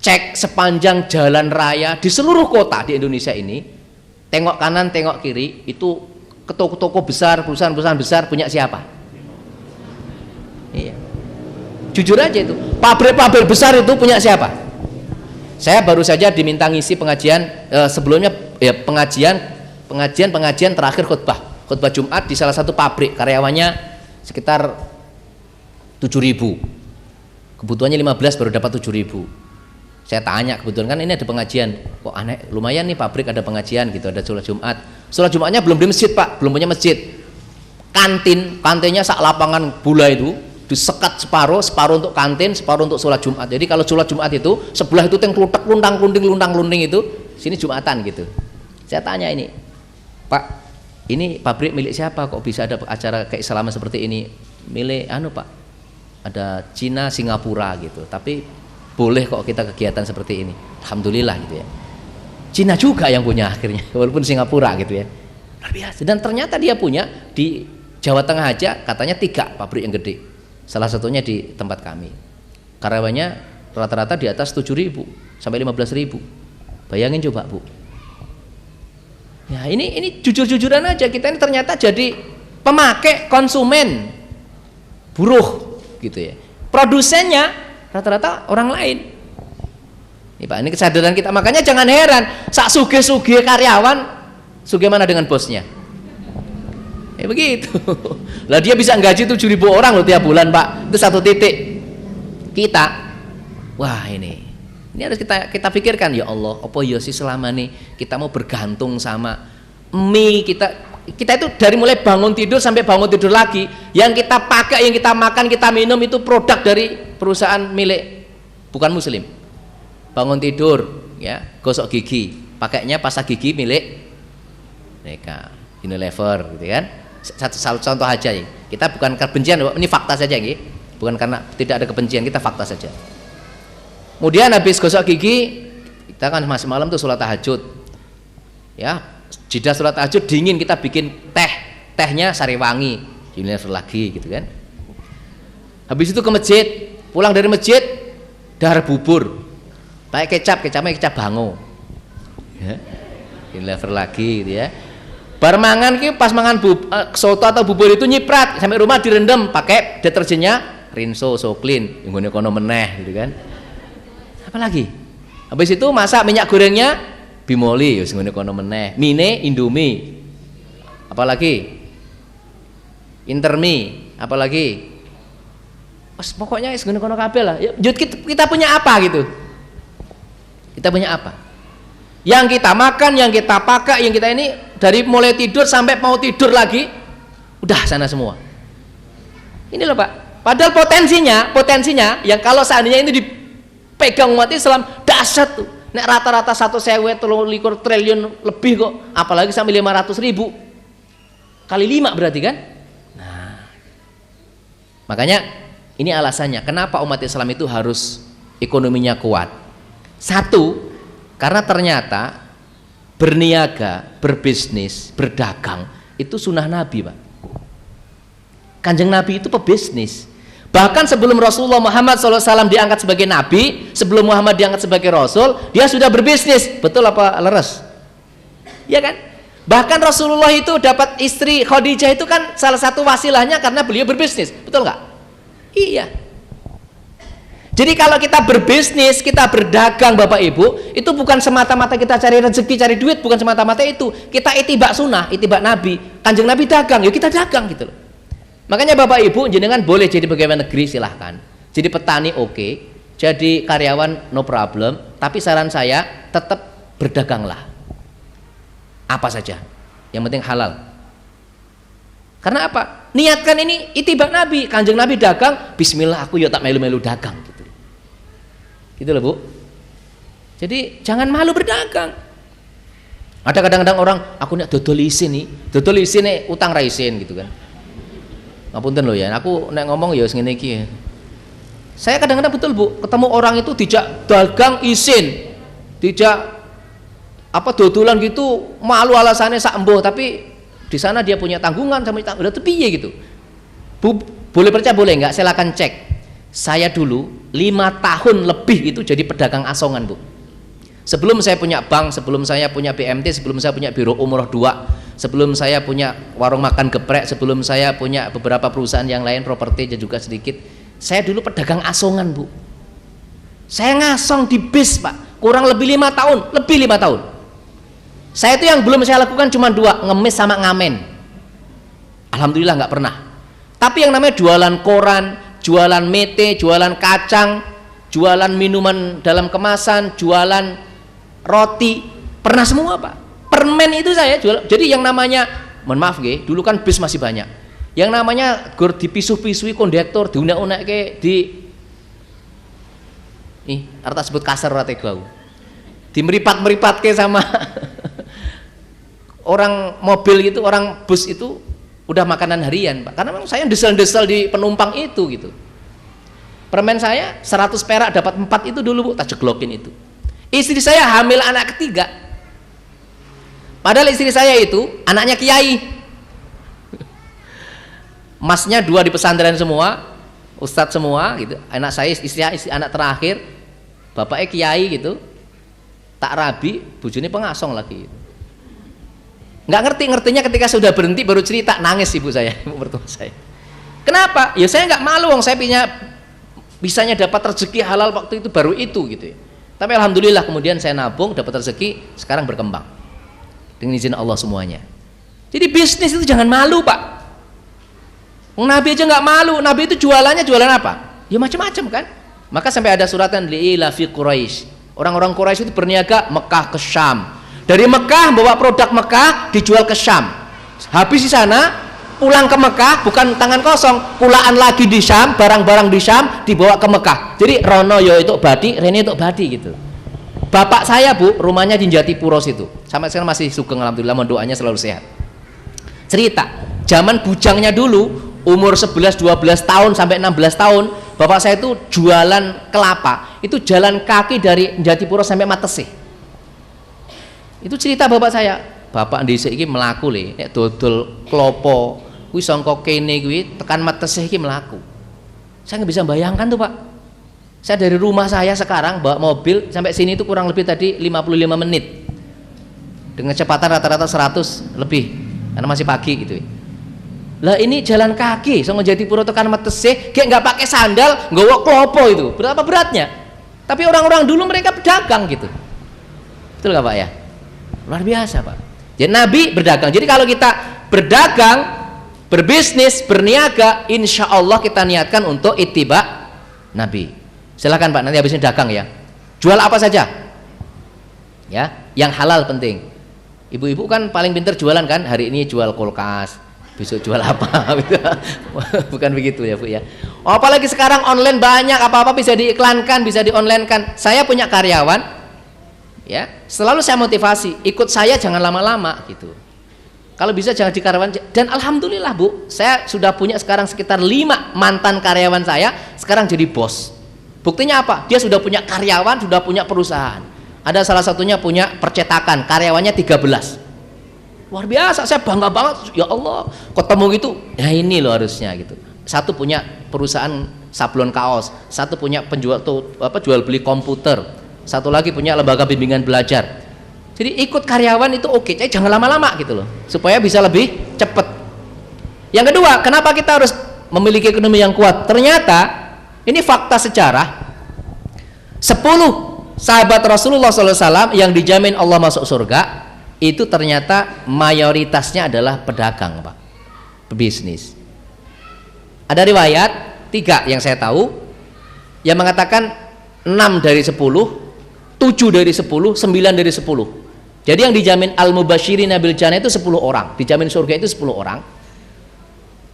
cek sepanjang jalan raya di seluruh kota di Indonesia ini, tengok kanan, tengok kiri, itu toko-toko besar, perusahaan-perusahaan besar punya siapa? Iya. Jujur aja itu, pabrik-pabrik besar itu punya siapa? Saya baru saja diminta ngisi pengajian sebelumnya ya, pengajian terakhir khutbah Jumat di salah satu pabrik, karyawannya sekitar 7.000, kebutuhannya 15, baru dapat 7.000. Saya tanya kebetulan kan ini ada pengajian, kok aneh, lumayan nih pabrik ada pengajian gitu, ada sholat Jumat. Sholat Jumatnya belum di masjid Pak, belum punya masjid. kantinnya sak lapangan bola itu disekat separuh untuk kantin, separuh untuk sholat Jumat. Jadi kalau sholat Jumat itu sebelah itu yang klutek luntang lunting itu, sini Jumatan gitu. Saya tanya ini, Pak, ini pabrik milik siapa kok bisa ada acara keislaman seperti ini? Milik Pak, ada Cina, Singapura gitu. Tapi boleh kok kita kegiatan seperti ini. Alhamdulillah gitu ya. Cina juga yang punya akhirnya, walaupun Singapura gitu ya. Luar biasa. Dan ternyata dia punya di Jawa Tengah aja katanya 3 pabrik yang gede. Salah satunya di tempat kami. Karyawannya rata-rata di atas 7.000 sampai 15.000. Bayangin coba, Bu. Ya, ini jujur-jujuran aja, kita ini ternyata jadi pemakai, konsumen, buruh gitu ya. Produsennya rata-rata orang lain. Ini Pak, ini kesadaran kita. Makanya jangan heran, sak sugih-sugih karyawan, sugih mana dengan bosnya? Begitu. Lah dia bisa gaji 7.000 orang loh tiap bulan, Pak. Itu satu titik. Kita, wah ini harus kita pikirkan, ya Allah, apa ya sih selama nih kita mau bergantung sama mie kita itu dari mulai bangun tidur sampai bangun tidur lagi, yang kita pakai, yang kita makan, kita minum itu produk dari perusahaan milik bukan muslim. Bangun tidur ya, gosok gigi, pakainya pasta gigi milik mereka, Unilever gitu kan. Satu contoh aja ya. Kita bukan kebencian, ini fakta saja ya. Bukan karena tidak ada kebencian, kita fakta saja. Kemudian habis gosok gigi, kita kan masih malam tuh sholat tahajud. Ya, jeda sholat tahajud dingin, kita bikin tehnya Sariwangi, Unilever lagi gitu kan. Habis itu ke masjid, pulang dari masjid dahar bubur. Pakai kecapnya kecap bango. Ya. Unilever lagi gitu ya. Bar mangan ki pas mangan soto atau bubur itu nyiprat sampai rumah direndam pakai deterjennya Rinso, Soklin, yang kono meneh gitu kan. Apa lagi? Habis itu masak minyak gorengnya Bimoli, wis ngene kono meneh. Mine Indomie. Apalagi? Intermi, apalagi? Pokoknya wis ngene kono kabeh lah. Ya, kita punya apa gitu? Kita punya apa? Yang kita makan, yang kita pakai, yang kita ini dari mulai tidur sampai mau tidur lagi udah sana semua. Ini loh Pak. Padahal potensinya yang kalau seandainya ini dipegang umat Islam dahsyat tuh. Nek rata-rata 1.023 triliun lebih kok, apalagi sampai 500.000 kali 5 berarti kan. Nah, makanya ini alasannya kenapa umat Islam itu harus ekonominya kuat. Satu, karena ternyata berniaga, berbisnis, berdagang itu sunnah Nabi, Pak. Kanjeng Nabi itu pebisnis. Bahkan sebelum Rasulullah Muhammad SAW diangkat sebagai Nabi, sebelum Muhammad diangkat sebagai Rasul, dia sudah berbisnis. Betul apa leres? Ya kan? Bahkan Rasulullah itu dapat istri Khadijah itu kan salah satu wasilahnya karena beliau berbisnis. Betul nggak? Iya. Jadi kalau kita berbisnis, kita berdagang Bapak Ibu, itu bukan semata-mata kita cari rezeki, cari duit, bukan semata-mata itu. Kita itibak sunnah, itibak Nabi. Kanjeng Nabi dagang, yuk kita dagang gitu loh. Makanya Bapak Ibu jenengan boleh jadi pegawai negeri silahkan. Jadi petani oke, jadi karyawan no problem, tapi saran saya tetap berdaganglah. Apa saja, yang penting halal. Karena apa? Niatkan ini itibak Nabi, Kanjeng Nabi dagang, bismillah aku ya tak melu-melu dagang gitu. Gitu loh Bu. Jadi jangan malu berdagang. Ada kadang-kadang orang, aku nek dodol isin nih utang ra isin gitu kan. Ngapunten loh ya, aku nek ngomong ya ngene iki. Saya kadang-kadang betul Bu, ketemu orang itu tidak dagang isin, tidak apa dodolan gitu, malu alasannya sak embuh, tapi di sana dia punya tanggungan sama udah piye gitu. Bu, boleh percaya boleh nggak? Silakan cek. Saya dulu 5 tahun lebih itu jadi pedagang asongan Bu. Sebelum saya punya bank, sebelum saya punya BMT, sebelum saya punya biro umroh 2, sebelum saya punya warung makan geprek, sebelum saya punya beberapa perusahaan yang lain, properti juga sedikit, saya dulu pedagang asongan Bu. Saya ngasong di bis Pak, kurang lebih 5 tahun, lebih 5 tahun. Saya itu yang belum saya lakukan cuma 2, ngemis sama ngamen. Alhamdulillah nggak pernah. Tapi yang namanya jualan koran, jualan mete, jualan kacang, jualan minuman dalam kemasan, jualan roti, pernah semua Pak. Permen itu saya jual. Jadi yang namanya, mohon maaf dulu kan bis masih banyak. Yang namanya gur dipisu-pisui kondektor, diunek-unekke di nih, arta sebut kasar ora tega. Dimeripat-meripatke sama orang mobil gitu, orang bus itu udah makanan harian, Pak. Karena memang saya desel-desel di penumpang itu gitu. Permen saya 100 perak dapat 4 itu dulu, Bu, tak jeglokin itu. Istri saya hamil anak ketiga. Padahal istri saya itu anaknya kiai. Masnya 2 di pesantren semua, ustadz semua gitu. Anak saya istri anak terakhir, bapaknya kiai gitu. Tak rabi, bojone pengasong lagi. Nggak ngertinya ketika sudah berhenti baru cerita, nangis ibu saya, ibu mertua saya. Kenapa? Ya saya nggak malu, saya bisanya dapat rezeki halal waktu itu baru itu gitu ya. Tapi alhamdulillah kemudian saya nabung dapat rezeki, sekarang berkembang dengan izin Allah semuanya. Jadi bisnis itu jangan malu, Pak. Nabi aja nggak malu. Nabi itu jualannya jualan apa? Ya macam-macam kan. Maka sampai ada suratan li'ila fi Quraisy. Orang-orang Quraisy itu berniaga Mekah ke Syam. Dari Mekah bawa produk Mekah dijual ke Syam. Habis di sana pulang ke Mekah bukan tangan kosong, pulaan lagi di Syam, barang-barang di Syam dibawa ke Mekah. Jadi Rono yo itu badi, Rene itu badi gitu. Bapak saya, Bu, rumahnya di Jatipuro situ. Sampai sekarang masih sugeng alhamdulillah, mohon doanya selalu sehat. Cerita, zaman bujangnya dulu umur 11 12 tahun sampai 16 tahun, bapak saya itu jualan kelapa. Itu jalan kaki dari Jatipuro sampai Matesih. Itu cerita bapak saya. Bapak dhisik iki mlaku le, nek dodol klopo kuwi sangka kene kuwi tekan Matesih iki mlaku. Saya nggak bisa bayangkan tuh, Pak. Saya dari rumah saya sekarang bawa mobil sampai sini itu kurang lebih tadi 55 menit. Dengan kecepatan rata-rata 100 lebih karena masih pagi gitu. Lah ini jalan kaki sangka Jatipuro tekan Matesih, kayak nggak pakai sandal, nggawa klopo itu. Berapa beratnya? Tapi orang-orang dulu mereka pedagang gitu. Betul nggak, Pak ya? Luar biasa, Pak. Jadi Nabi berdagang. Jadi kalau kita berdagang, berbisnis, berniaga, insya Allah kita niatkan untuk ittiba Nabi. Silakan Pak, nanti habis ini dagang ya. Jual apa saja, ya, yang halal penting. Ibu-ibu kan paling pintar jualan kan. Hari ini jual kulkas, besok jual apa? Bukan begitu ya, Bu ya. Oh, apalagi sekarang online banyak, apa-apa bisa diiklankan, bisa di-online-kan. Saya punya karyawan, ya, selalu saya motivasi, ikut saya jangan lama-lama gitu. Kalau bisa jangan di karyawan. Dan alhamdulillah, Bu, saya sudah punya sekarang sekitar 5 mantan karyawan saya sekarang jadi bos. Buktinya apa? Dia sudah punya karyawan, sudah punya perusahaan. Ada salah satunya punya percetakan, karyawannya 13. Luar biasa, saya bangga banget. Ya Allah, ketemu gitu, ya ini loh harusnya gitu. Satu punya perusahaan sablon kaos, satu punya jual beli komputer, satu lagi punya lembaga bimbingan belajar. Jadi ikut karyawan itu oke, jangan lama-lama gitu loh, supaya bisa lebih cepat. Yang kedua, kenapa kita harus memiliki ekonomi yang kuat? Ternyata ini fakta sejarah. 10 sahabat Rasulullah SAW yang dijamin Allah masuk surga itu ternyata mayoritasnya adalah pedagang, Pak, pebisnis. Ada riwayat 3 yang saya tahu yang mengatakan 6 dari 10, 7 dari 10, 9 dari 10. Jadi yang dijamin al-mubasyirin bil jannah itu 10 orang, dijamin surga itu 10 orang.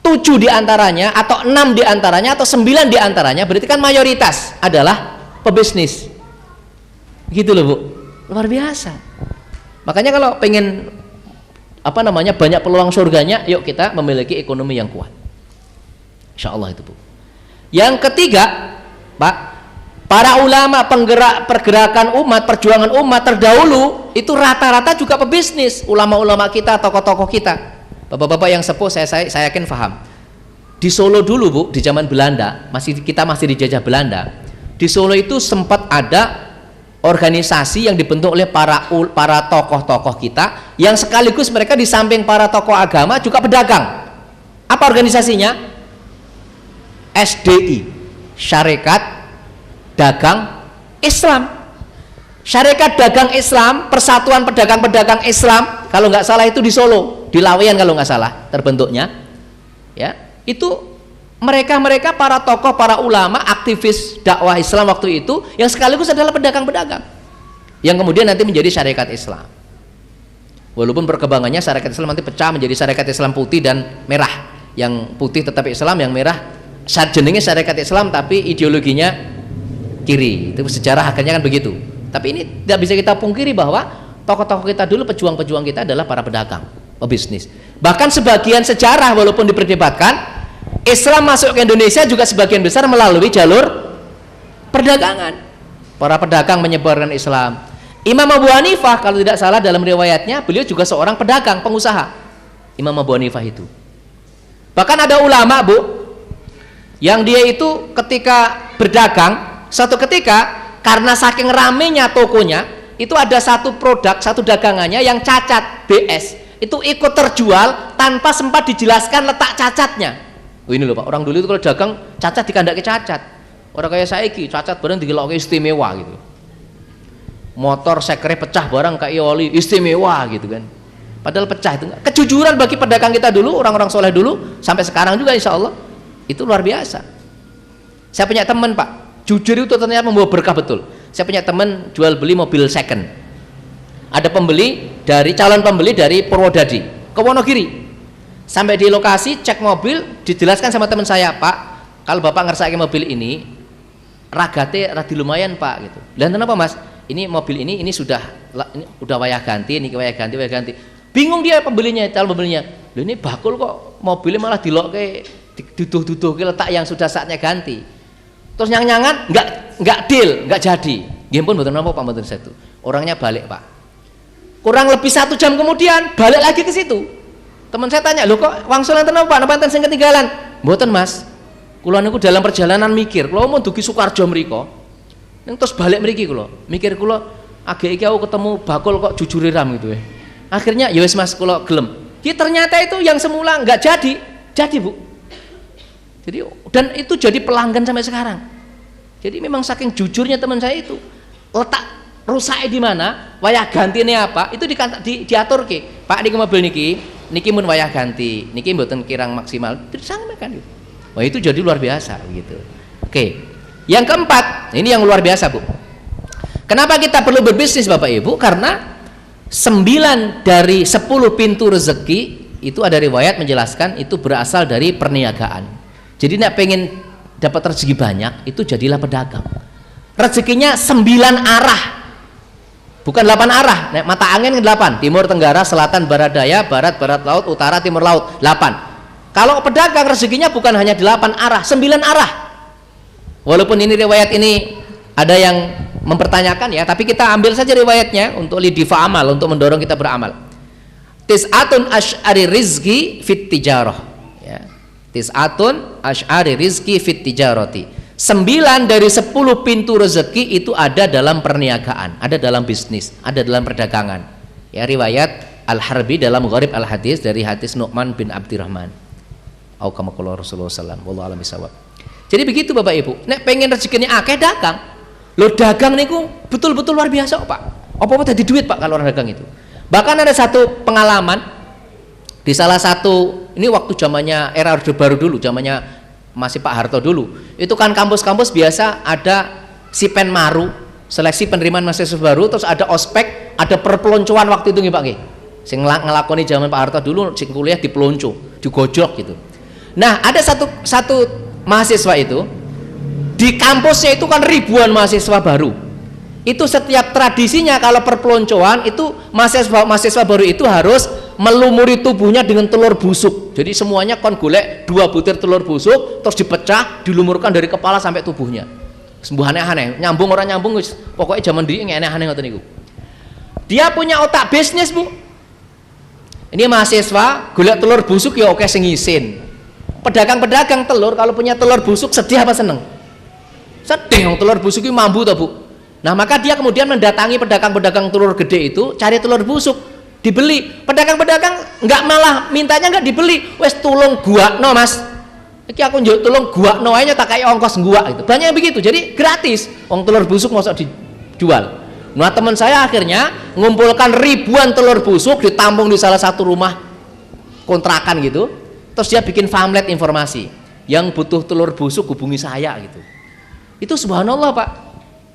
7 diantaranya atau 6 diantaranya atau 9 diantaranya berarti kan mayoritas adalah pebisnis. Gitu loh, Bu. Luar biasa. Makanya kalau pengen banyak peluang surganya, yuk kita memiliki ekonomi yang kuat. Insya Allah itu, Bu. Yang ketiga, Pak, para ulama penggerak pergerakan umat, perjuangan umat terdahulu itu rata-rata juga pebisnis. Ulama-ulama kita, tokoh-tokoh kita, bapak-bapak yang sepuh, saya yakin paham. Di Solo dulu, Bu, di zaman Belanda, kita masih dijajah Belanda. Di Solo itu sempat ada organisasi yang dibentuk oleh para tokoh-tokoh kita, yang sekaligus mereka di samping para tokoh agama juga pedagang. Apa organisasinya? SDI, Syarikat Dagang Islam. Syarikat Dagang Islam, Persatuan Pedagang-Pedagang Islam, kalau nggak salah itu di Solo, di Laweyan kalau nggak salah terbentuknya. Ya, itu mereka para tokoh, para ulama, aktivis dakwah Islam waktu itu yang sekaligus adalah pedagang-pedagang yang kemudian nanti menjadi syarikat Islam. Walaupun perkembangannya syarikat Islam nanti pecah menjadi syarikat Islam putih dan merah, yang putih tetap Islam, yang merah jenenge syariat Islam tapi ideologinya kiri. Itu sejarah akhirnya kan begitu. Tapi ini tidak bisa kita pungkiri bahwa tokoh-tokoh kita dulu, pejuang-pejuang kita adalah para pedagang, pebisnis. Bahkan sebagian sejarah walaupun diperdebatkan, Islam masuk ke Indonesia juga sebagian besar melalui jalur perdagangan. Para pedagang menyebarkan Islam. Imam Abu Hanifah kalau tidak salah dalam riwayatnya, beliau juga seorang pedagang, pengusaha. Imam Abu Hanifah itu. Bahkan ada ulama, Bu, yang dia itu ketika berdagang, suatu ketika karena saking ramenya tokonya, itu ada satu produk, satu dagangannya yang cacat, BS. Itu ikut terjual tanpa sempat dijelaskan letak cacatnya. Oh, ini loh Pak, orang dulu itu kalau dagang cacat dikandaki cacat. Orang kayak saiki cacat barang digelokke istimewa gitu. Motor sekre pecah barang kayak oli istimewa gitu kan. Padahal pecah itu. Kejujuran bagi pedagang kita dulu, orang-orang soleh dulu sampai sekarang juga insya Allah itu luar biasa. Saya punya teman Pak, jujur itu ternyata membawa berkah betul. Saya punya teman jual beli mobil second. Ada calon pembeli dari Purwodadi ke Wonogiri. Sampai di lokasi cek mobil, dijelaskan sama teman saya, Pak, kalau Bapak ngersake mobil ini ragate radi lumayan Pak gitu. Dan kenapa Mas? Ini mobil ini sudah wayah ganti, ini wayah ganti. Bingung dia pembelinya, calon pembelinya. Loh ini bakul kok mobilnya malah dilokke, diduduh ke letak yang sudah saatnya ganti. Terus nyang-nyangan enggak deal, enggak jadi. Nggih pun mboten napa Pak, mboten setu. Orangnya balik Pak. Kurang lebih 1 jam kemudian balik lagi ke situ. Teman saya tanya, "Loh kok wangsul enten apa? Napa enten sing ketinggalan?" "Mboten Mas. Kula niku dalam perjalanan mikir, kula mau dugi Sukarjo mriko. Ning terus balik mriki kula. Mikir kula, agek iki aku ketemu bakul kok jujur ram gitu ya. Akhirnya ya wis Mas kula gelem. Ya ternyata itu yang semula enggak jadi, Bu. Jadi dan itu jadi pelanggan sampai sekarang. Jadi memang saking jujurnya teman saya itu. Letak rusaknya di mana, wayah ganti ini apa, itu diatur ke. Pak niki mobil niki mun wayah ganti, niki mboten kirang maksimal. Disampaikan gitu. Wah itu jadi luar biasa gitu. Oke. Yang keempat, ini yang luar biasa Bu. Kenapa kita perlu berbisnis Bapak Ibu? Karena 9 dari 10 pintu rezeki itu ada riwayat menjelaskan itu berasal dari perniagaan. Jadi nek pengen dapat rezeki banyak itu jadilah pedagang. Rezekinya 9 arah. Bukan 8 arah. Nek mata angin 8, timur, tenggara, selatan, barat daya, barat laut, utara, timur laut, 8. Kalau pedagang rezekinya bukan hanya 8 arah, 9 arah. Walaupun ini riwayat ini ada yang mempertanyakan ya, tapi kita ambil saja riwayatnya untuk lidifa amal, untuk mendorong kita beramal. Tis'atun asy'ari rizki fit tijarah ya. Tis'atun asy'ari rizki fit tijarati. 9 dari 10 pintu rezeki itu ada dalam perniagaan, ada dalam bisnis, ada dalam perdagangan. Ya, riwayat Al-Harbi dalam Gharib Al-Hadis dari hadis Nu'man bin Abdurrahman. Au kama qala Rasulullah sallallahu alaihi wasallam. Jadi begitu Bapak Ibu. Nek pengen rezekinya akeh dagang. Loh dagang niku betul-betul luar biasa Pak. Apa-apa dadi duit Pak kalau orang dagang itu. Bahkan ada satu pengalaman di salah satu, ini waktu zamannya era Orde Baru dulu, zamannya masih Pak Harto dulu. Itu kan kampus-kampus biasa ada sipen maru, seleksi penerimaan mahasiswa baru, terus ada ospek, ada perpeloncoan waktu itu nggih Pak nggih. Sing ngelakoni zaman Pak Harto dulu sing kuliah dipelonco, digojlok gitu. Nah, ada satu mahasiswa itu di kampusnya itu kan ribuan mahasiswa baru. Itu setiap tradisinya kalau perpeloncoan itu mahasiswa baru itu harus melumuri tubuhnya dengan telur busuk. Jadi semuanya kon golek 2 butir telur busuk terus dipecah, dilumurkan dari kepala sampai tubuhnya. Sembuh aneh-aneh, nyambung orang nyambung wis. Pokoknya zaman dulu aneh-aneh ngoten niku. Dia punya otak bisnis, Bu. Ini mahasiswa golek telur busuk ya oke sing isin. Pedagang-pedagang telur kalau punya telur busuk sedih apa seneng? Sedih, telur busuk itu mambu toh Bu. Nah maka dia kemudian mendatangi pedagang-pedagang telur gede itu cari telur busuk dibeli. Pedagang-pedagang nggak malah mintanya nggak dibeli, wes tulung gua no Mas. Iki aku njuk tulung gua no aja tak kayak ongkos gua gitu. Banyak yang begitu. Jadi gratis. Wong telur busuk mosok dijual. Nah teman saya akhirnya mengumpulkan ribuan telur busuk ditampung di salah satu rumah kontrakan gitu. Terus dia bikin pamflet informasi, yang butuh telur busuk hubungi saya gitu. Itu subhanallah Pak.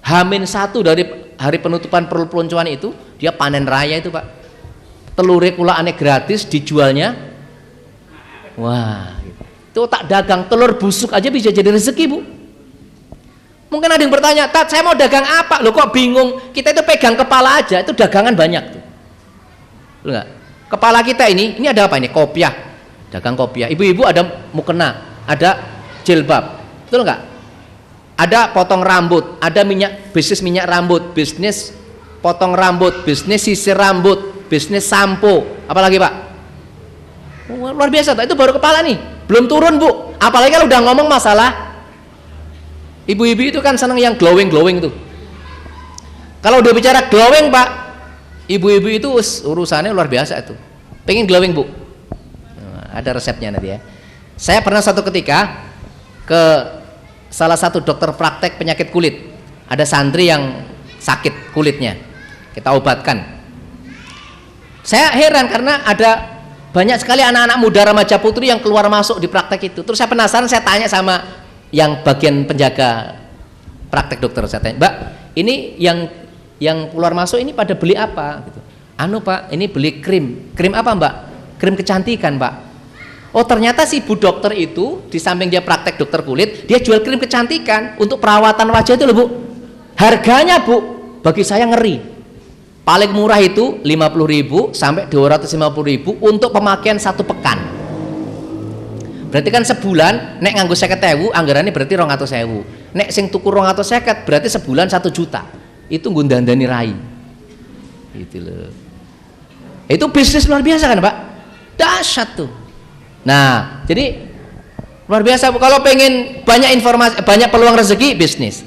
H-1 dari hari penutupan perpeloncoan itu dia panen raya itu Pak. Telur kula aneh gratis dijualnya. Wah, gitu. Itu tak dagang telur busuk aja bisa jadi rezeki, Bu. Mungkin ada yang bertanya, "Tat, saya mau dagang apa?" Loh kok bingung? Kita itu pegang kepala aja, itu dagangan banyak tuh. Betul nggak? Kepala kita ini ada apa ini? Kopiah. Dagang kopiah. Ibu-ibu ada mukena, ada jilbab. Betul nggak? Ada potong rambut, ada bisnis minyak rambut, bisnis potong rambut, bisnis sisir rambut, bisnis sampo. Apalagi, Pak? Luar biasa, itu baru kepala nih. Belum turun, Bu. Apalagi kalau udah ngomong masalah ibu-ibu itu kan senang yang glowing tuh. Kalau udah bicara glowing, Pak, ibu-ibu itu urusannya luar biasa itu. Pengen glowing, Bu. Ada resepnya nanti ya. Saya pernah satu ketika ke salah satu dokter praktek penyakit kulit. Ada santri yang sakit kulitnya, kita obatkan. Saya heran karena ada banyak sekali anak-anak muda remaja putri yang keluar masuk di praktek itu. Terus saya penasaran, saya tanya sama yang bagian penjaga praktek dokter, saya tanya, "Mbak, ini yang keluar masuk ini pada beli apa?" Gitu. "Anu, Pak, ini beli krim." "Krim apa, Mbak?" "Krim kecantikan, Pak." Oh, ternyata si Bu dokter itu di samping dia praktek dokter kulit, dia jual krim kecantikan untuk perawatan wajah itu loh, Bu. Harganya, Bu, bagi saya ngeri. Paling murah itu 50.000 sampai 250.000 untuk pemakaian 1 pekan. Berarti kan sebulan nek nganggo 50.000 anggarannya berarti 200.000. Nek sing tuku 250 berarti sebulan 1 juta. Itu nggo dandani rai. Gitu loh. Itu bisnis luar biasa kan, Pak? Dahsyat tuh. Nah, jadi luar biasa, Bu. Kalau pengen banyak informasi, banyak peluang rezeki, bisnis.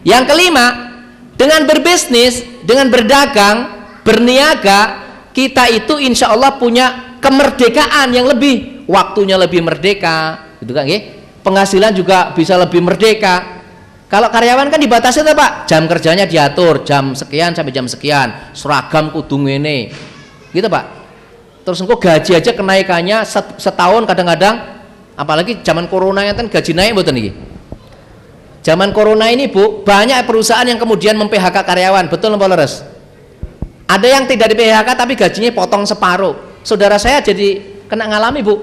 Yang kelima, dengan berbisnis, dengan berdagang, berniaga, kita itu insya Allah punya kemerdekaan yang lebih, waktunya lebih merdeka, gitu kan? Penghasilan juga bisa lebih merdeka. Kalau karyawan kan dibatasi tuh, Pak, jam kerjanya diatur, jam sekian sampai jam sekian, seragam kudu ngene, gitu, Pak. Terus engko gaji aja kenaikannya setahun kadang-kadang, apalagi zaman corona kan gaji naik mboten niki. Zaman corona ini, Bu, banyak perusahaan yang kemudian mem-PHK karyawan, betul napa leres? Ada yang tidak di PHK tapi gajinya potong separuh. Saudara saya jadi kena ngalami, Bu.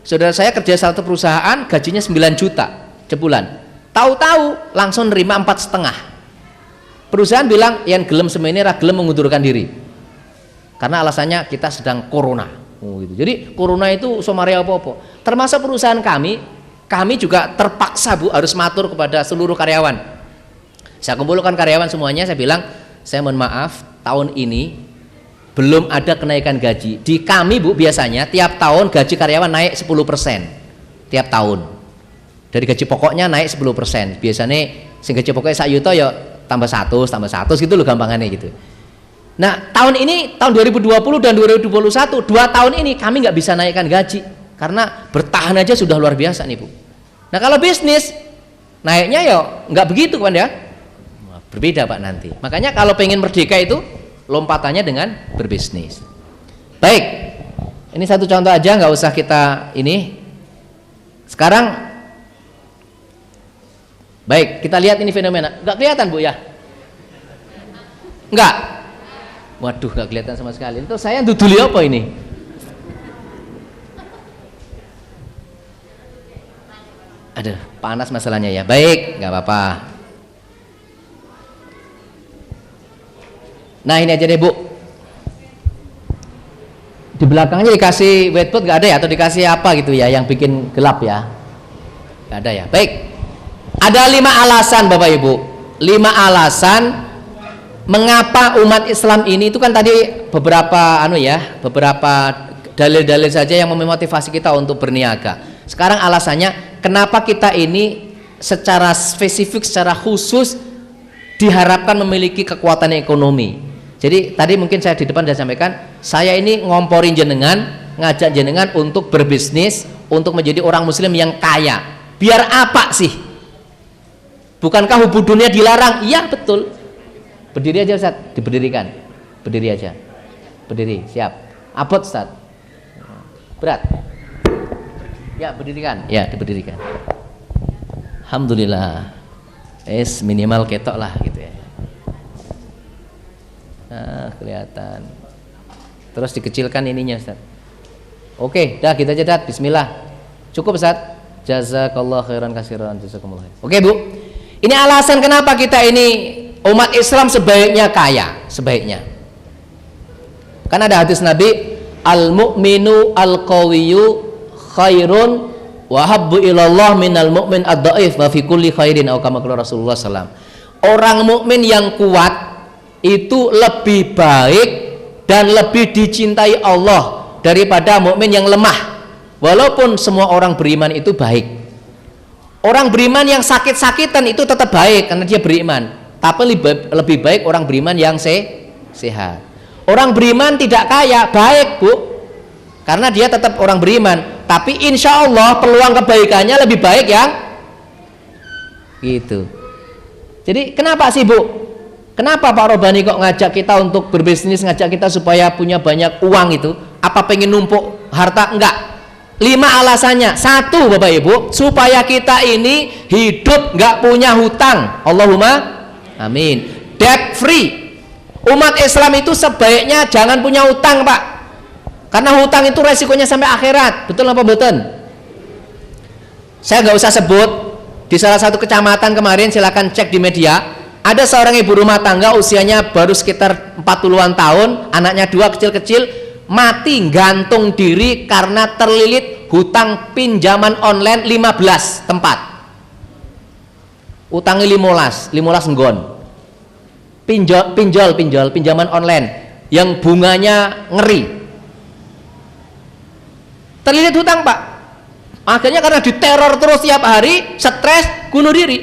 Saudara saya kerja satu perusahaan, gajinya 9 juta sebulan. Tahu-tahu langsung nerima 4,5. Perusahaan bilang, "Yang gelem semene ra gelem mengundurkan diri." Karena alasannya kita sedang corona. Oh, gitu. Jadi corona itu somare apa-apa. Termasuk perusahaan kami juga terpaksa, Bu, harus matur kepada seluruh karyawan. Saya kumpulkan karyawan semuanya, saya bilang, "Saya mohon maaf, tahun ini belum ada kenaikan gaji." Di kami, Bu, biasanya tiap tahun gaji karyawan naik 10%. Tiap tahun. Dari gaji pokoknya naik 10%. Biasanya sing gaji pokoknya 1 juta ya tambah 100 gitu loh gampangannya gitu. Nah, tahun ini, tahun 2020 dan 2021, 2 tahun ini kami nggak bisa naikkan gaji karena bertahan aja sudah luar biasa nih, Bu. Nah, kalau bisnis naiknya ya nggak begitu kan ya, berbeda, Pak, nanti. Makanya kalau pengen merdeka itu lompatannya dengan berbisnis. Baik, ini satu contoh aja, nggak usah kita ini. Sekarang, baik, kita lihat ini fenomena. Nggak kelihatan, Bu, ya? Nggak? Waduh, nggak kelihatan sama sekali. Itu saya duduli apa ini? Aduh, panas masalahnya ya. Baik, nggak apa-apa. Nah, ini aja deh, Bu. Di belakangnya dikasih whiteboard nggak ada ya? Atau dikasih apa gitu ya yang bikin gelap ya? Nggak ada ya. Baik. Ada 5 alasan, Bapak Ibu. 5 alasan mengapa umat Islam ini, itu kan tadi beberapa beberapa dalil-dalil saja yang memotivasi kita untuk berniaga. Sekarang alasannya kenapa kita ini secara spesifik, secara khusus diharapkan memiliki kekuatan ekonomi. Jadi tadi mungkin saya di depan sudah sampaikan, saya ini ngomporin jenengan, ngajak jenengan untuk berbisnis, untuk menjadi orang muslim yang kaya. Biar apa sih? Bukankah hubud dunia dilarang? Iya, betul. Berdiri aja, Ustaz, diberdirikan. Berdiri aja. Berdiri, siap. Abot, Ustaz. Berat. Ya, berdirikan. Ya, diberdirikan. Alhamdulillah. Minimal ketok lah gitu ya. Nah, kelihatan. Terus dikecilkan ininya, Ustaz. Oke, dah kita aja, Ustaz. Bismillah. Cukup, Ustaz. Jazakallah khairan katsiran. Jazakumullah khair. Oke, Bu. Ini alasan kenapa kita ini umat Islam sebaiknya kaya, sebaiknya. Kan ada hadis Nabi, al-mu'minu al-qawiyyu khairun wa habbu ilallah minal mu'min ad-dhaif wa fi kulli khairin atau kama qala Rasulullah sallallahu alaihi wasallam. Orang mukmin yang kuat itu lebih baik dan lebih dicintai Allah daripada mukmin yang lemah. Walaupun semua orang beriman itu baik, orang beriman yang sakit-sakitan itu tetap baik karena dia beriman, tapi lebih baik orang beriman yang sehat. Orang beriman tidak kaya baik, Bu, karena dia tetap orang beriman, tapi insya Allah peluang kebaikannya lebih baik yang gitu. Jadi kenapa sih, Bu? Kenapa Pak Robani kok ngajak kita untuk berbisnis, ngajak kita supaya punya banyak uang itu? Apa pengen numpuk harta? Enggak. 5 alasannya. 1, Bapak Ibu, supaya kita ini hidup nggak punya hutang. Allahumma amin. Debt free. Umat Islam itu sebaiknya jangan punya hutang, Pak, karena hutang itu resikonya sampai akhirat. Betul apa betul? Saya nggak usah sebut. Di salah satu kecamatan kemarin, silakan cek di media, ada seorang ibu rumah tangga usianya baru sekitar 40-an tahun, anaknya 2 kecil-kecil, mati gantung diri karena terlilit hutang pinjaman online 15 tempat. Utangnya 15 nggon. Pinjaman online yang bunganya ngeri. Terlilit hutang, Pak. Akhirnya karena diteror terus tiap hari, stres, bunuh diri.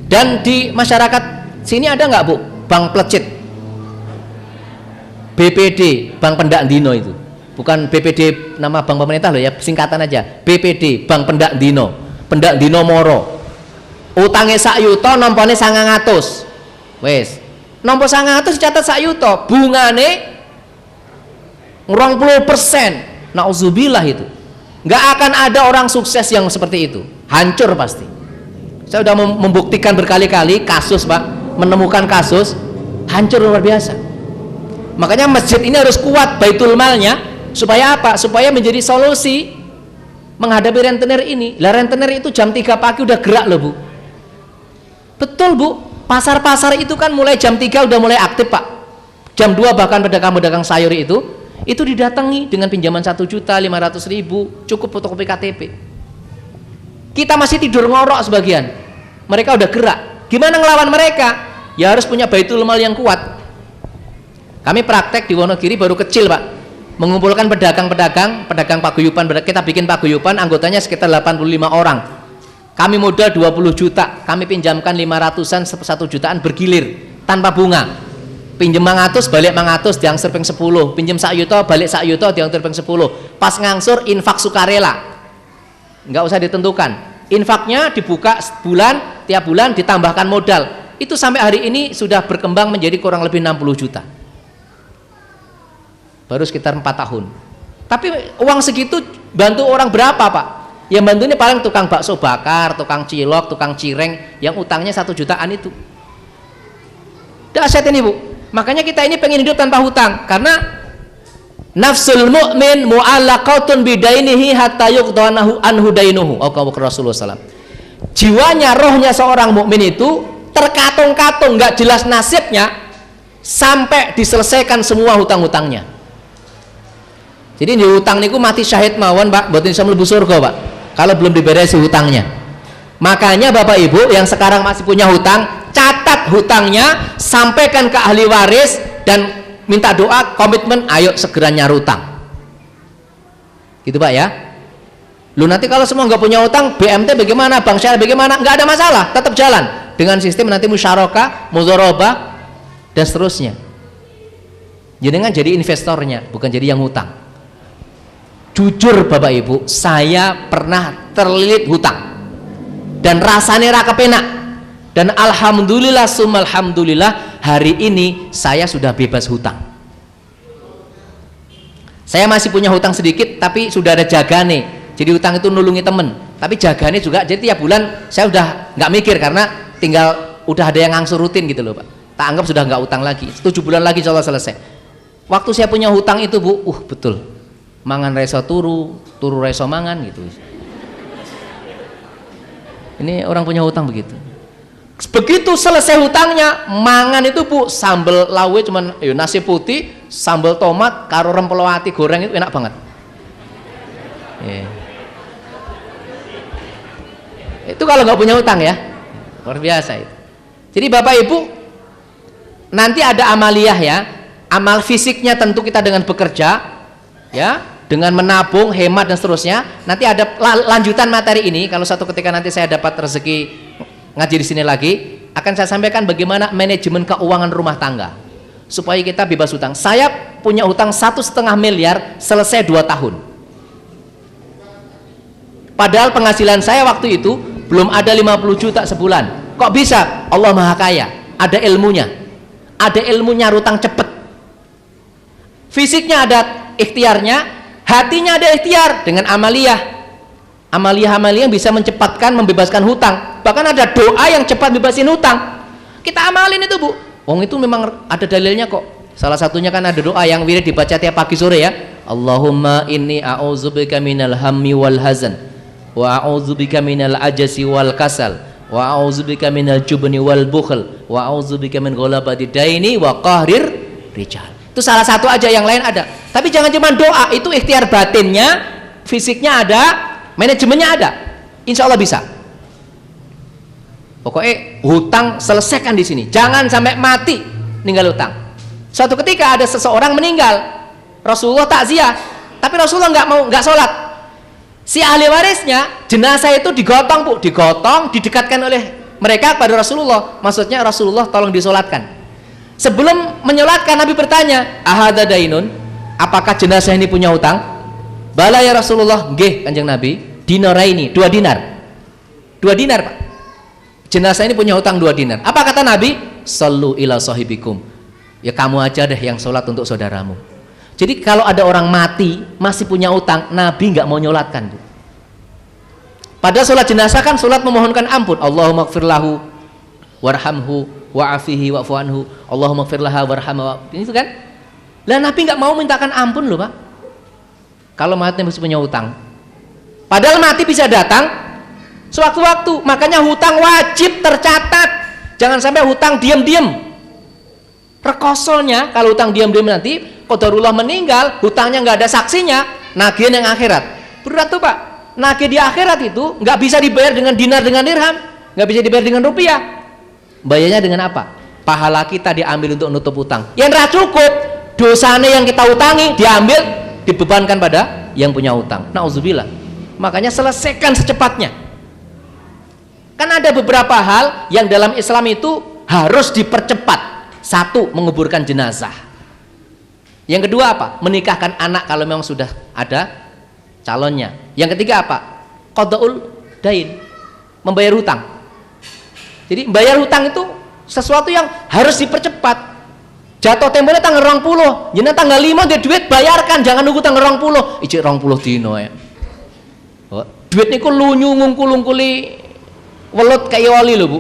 Dan di masyarakat sini ada nggak, Bu, bank plecit? BPD, Bank Pendak Dino itu. Bukan BPD nama bank pemerintah loh ya, singkatan aja. BPD, Bank Pendak Dino. Pendak Dino Moro. Utangnya sak yuta, nompone 900. Wes. Nompo 900 catat sak yuta, bungane 20%. Nauzubillah itu. Nggak akan ada orang sukses yang seperti itu. Hancur pasti. Saya sudah membuktikan berkali-kali kasus, Pak, menemukan kasus hancur luar biasa. Makanya masjid ini harus kuat baitul malnya, supaya apa? Supaya menjadi solusi menghadapi rentenir ini. Lah rentenir itu jam 3 pagi udah gerak loh, Bu. Betul, Bu. Pasar-pasar itu kan mulai jam 3 udah mulai aktif, Pak. Jam 2 bahkan pedagang-pedagang sayur itu didatangi dengan pinjaman 1.500.000, cukup fotokopi KTP. Kita masih tidur ngorok sebagian. Mereka udah gerak. Gimana ngelawan mereka? Ya harus punya baitul mal yang kuat. Kami praktek di Wonogiri baru kecil, Pak, mengumpulkan pedagang paguyuban. Kita bikin paguyuban, anggotanya sekitar 85 orang. Kami modal 20 juta, kami pinjamkan 500-an, 1 jutaan bergilir tanpa bunga. Pinjem 100 balik 100, diangsur ping 10. Pinjem 1 yuta balik 1 yuta, diangsur ping 10. Pas ngangsur infak sukarela, nggak usah ditentukan. Infaknya dibuka sebulan, tiap bulan ditambahkan modal. Itu sampai hari ini sudah berkembang menjadi kurang lebih 60 juta. Baru sekitar 4 tahun. Tapi uang segitu bantu orang berapa, Pak? Yang bantu ini paling tukang bakso bakar, tukang cilok, tukang cireng, yang utangnya 1 jutaan itu. Dahsyat ini, Bu. Makanya kita ini pengen hidup tanpa hutang, karena nafsul mu'min mu'allaqatun bidainihi hatta yuqdanahu anhu dainuhu. Rasulullah SAW. Jiwanya, rohnya seorang mukmin itu terkatung-katung, nggak jelas nasibnya sampai diselesaikan semua hutang-hutangnya. Jadi di hutang niku mati syahid mawon, Pak, mboten bisa mlebu surga, Pak, kalau belum diberesi hutangnya. Makanya Bapak Ibu yang sekarang masih punya hutang, catat hutangnya, sampaikan ke ahli waris dan minta doa, komitmen, ayo segera nyaru hutang. Gitu, Pak, ya. Lu nanti kalau semua nggak punya hutang, BMT bagaimana, bank syariah bagaimana, nggak ada masalah, tetap jalan dengan sistem nanti musyarakah, mudharabah dan seterusnya. Jangan jadi investornya, bukan jadi yang hutang. Jujur Bapak Ibu, saya pernah terlilit hutang dan rasanya raka penak, dan alhamdulillah alhamdulillah hari ini saya sudah bebas hutang. Saya masih punya hutang sedikit, tapi sudah ada jagane, jadi hutang itu nulungi temen, tapi jagane juga, jadi tiap bulan saya udah nggak mikir, karena tinggal udah ada yang ngangsur rutin gitu loh, Pak. Tak anggap sudah nggak hutang lagi, 7 bulan lagi insya Allah selesai. Waktu saya punya hutang itu, Bu, betul, mangan reso turu, turu reso mangan gitu. Ini orang punya hutang begitu. Begitu selesai hutangnya, mangan itu Bu, sambal lawe cuman nasi putih, sambal tomat, karo rempelo ati goreng itu enak banget. Itu kalau nggak punya hutang ya, luar biasa itu. Jadi Bapak Ibu, nanti ada amaliyah ya, amal fisiknya tentu kita dengan bekerja, ya, dengan menabung, hemat dan seterusnya. Nanti ada lanjutan materi ini. Kalau satu ketika nanti saya dapat rezeki ngaji di sini lagi, akan saya sampaikan bagaimana manajemen keuangan rumah tangga supaya kita bebas hutang. Saya punya hutang 1,5 miliar selesai 2 tahun. Padahal penghasilan saya waktu itu belum ada 50 juta sebulan. Kok bisa? Allah Maha Kaya, ada ilmunya. Ada ilmu nyarutang cepet. Fisiknya ada ikhtiarnya, hatinya ada ikhtiar dengan amaliyah. Amaliyah-amaliyah yang bisa mencepatkan membebaskan hutang. Bahkan ada doa yang cepat bebasin hutang. Kita amalin itu Bu. Wong itu memang ada dalilnya kok. Salah satunya kan ada doa yang wirid dibaca tiap pagi sore ya. Allahumma inni a'udzubika minal hammi wal hazan wa a'udzubika minal ajasi wal kasal wa a'udzubika minal jubni wal bukhl wa a'udzubika min ghalabati daini wa qahrir rijal. Itu salah satu aja, yang lain ada. Tapi jangan cuma doa, itu ikhtiar batinnya, fisiknya ada, manajemennya ada. Insya Allah bisa. Pokoknya hutang selesaikan di sini. Jangan sampai mati ninggal hutang. Suatu ketika ada seseorang meninggal, Rasulullah takziah, tapi Rasulullah nggak sholat. Si ahli warisnya, jenazah itu digotong Bu, digotong, didekatkan oleh mereka kepada Rasulullah. Maksudnya Rasulullah tolong disolatkan. Sebelum menyolatkan Nabi bertanya, ahada dainun, apakah jenazah ini punya hutang? Bala ya Rasulullah, nggih Kanjeng Nabi. Dinaraini, 2 dinar. 2 dinar Pak. Jenazah ini punya hutang 2 dinar. Apa kata Nabi? Sallu ila sahibikum. Ya kamu aja deh yang sholat untuk saudaramu. Jadi kalau ada orang mati masih punya hutang, Nabi nggak mau nyolatkan Bu. Padahal sholat jenazah kan sholat memohonkan ampun. Allahumma gfirlahu warhamhu wa'afihi wa'fu anhu. Allahumma gfirlaha warhamha. Ini kan? Lah Nabi nggak mau mintakan ampun loh Pak. Kalau mati masih punya hutang. Padahal mati bisa datang sewaktu-waktu. Makanya hutang wajib tercatat. Jangan sampai hutang diam-diam. Rekosolnya kalau hutang diam-diam nanti qadarullah meninggal, hutangnya nggak ada saksinya, nagih yang akhirat. Berat tuh Pak. Nagih di akhirat itu nggak bisa dibayar dengan dinar dengan dirham, nggak bisa dibayar dengan rupiah. Bayarnya dengan apa? Pahala kita diambil untuk nutup hutang. Yang nggak cukup, dosanya yang kita utangi diambil, dibebankan pada yang punya hutang. Nauzubillah. Makanya selesaikan secepatnya. Kan ada beberapa hal yang dalam Islam itu harus dipercepat. 1, menguburkan jenazah. Yang kedua apa? Menikahkan anak kalau memang sudah ada calonnya. Yang ketiga apa? Qadaul dain, membayar hutang. Jadi membayar hutang itu sesuatu yang harus dipercepat. Jatuh temponya tanggal 20, jeneng tanggal 5 dia duit bayarkan, jangan nunggu tanggal 20. Ijik 20 dino ya. Duit niku lunyu ngungkul-ungkuli welut kayak oli lho Bu.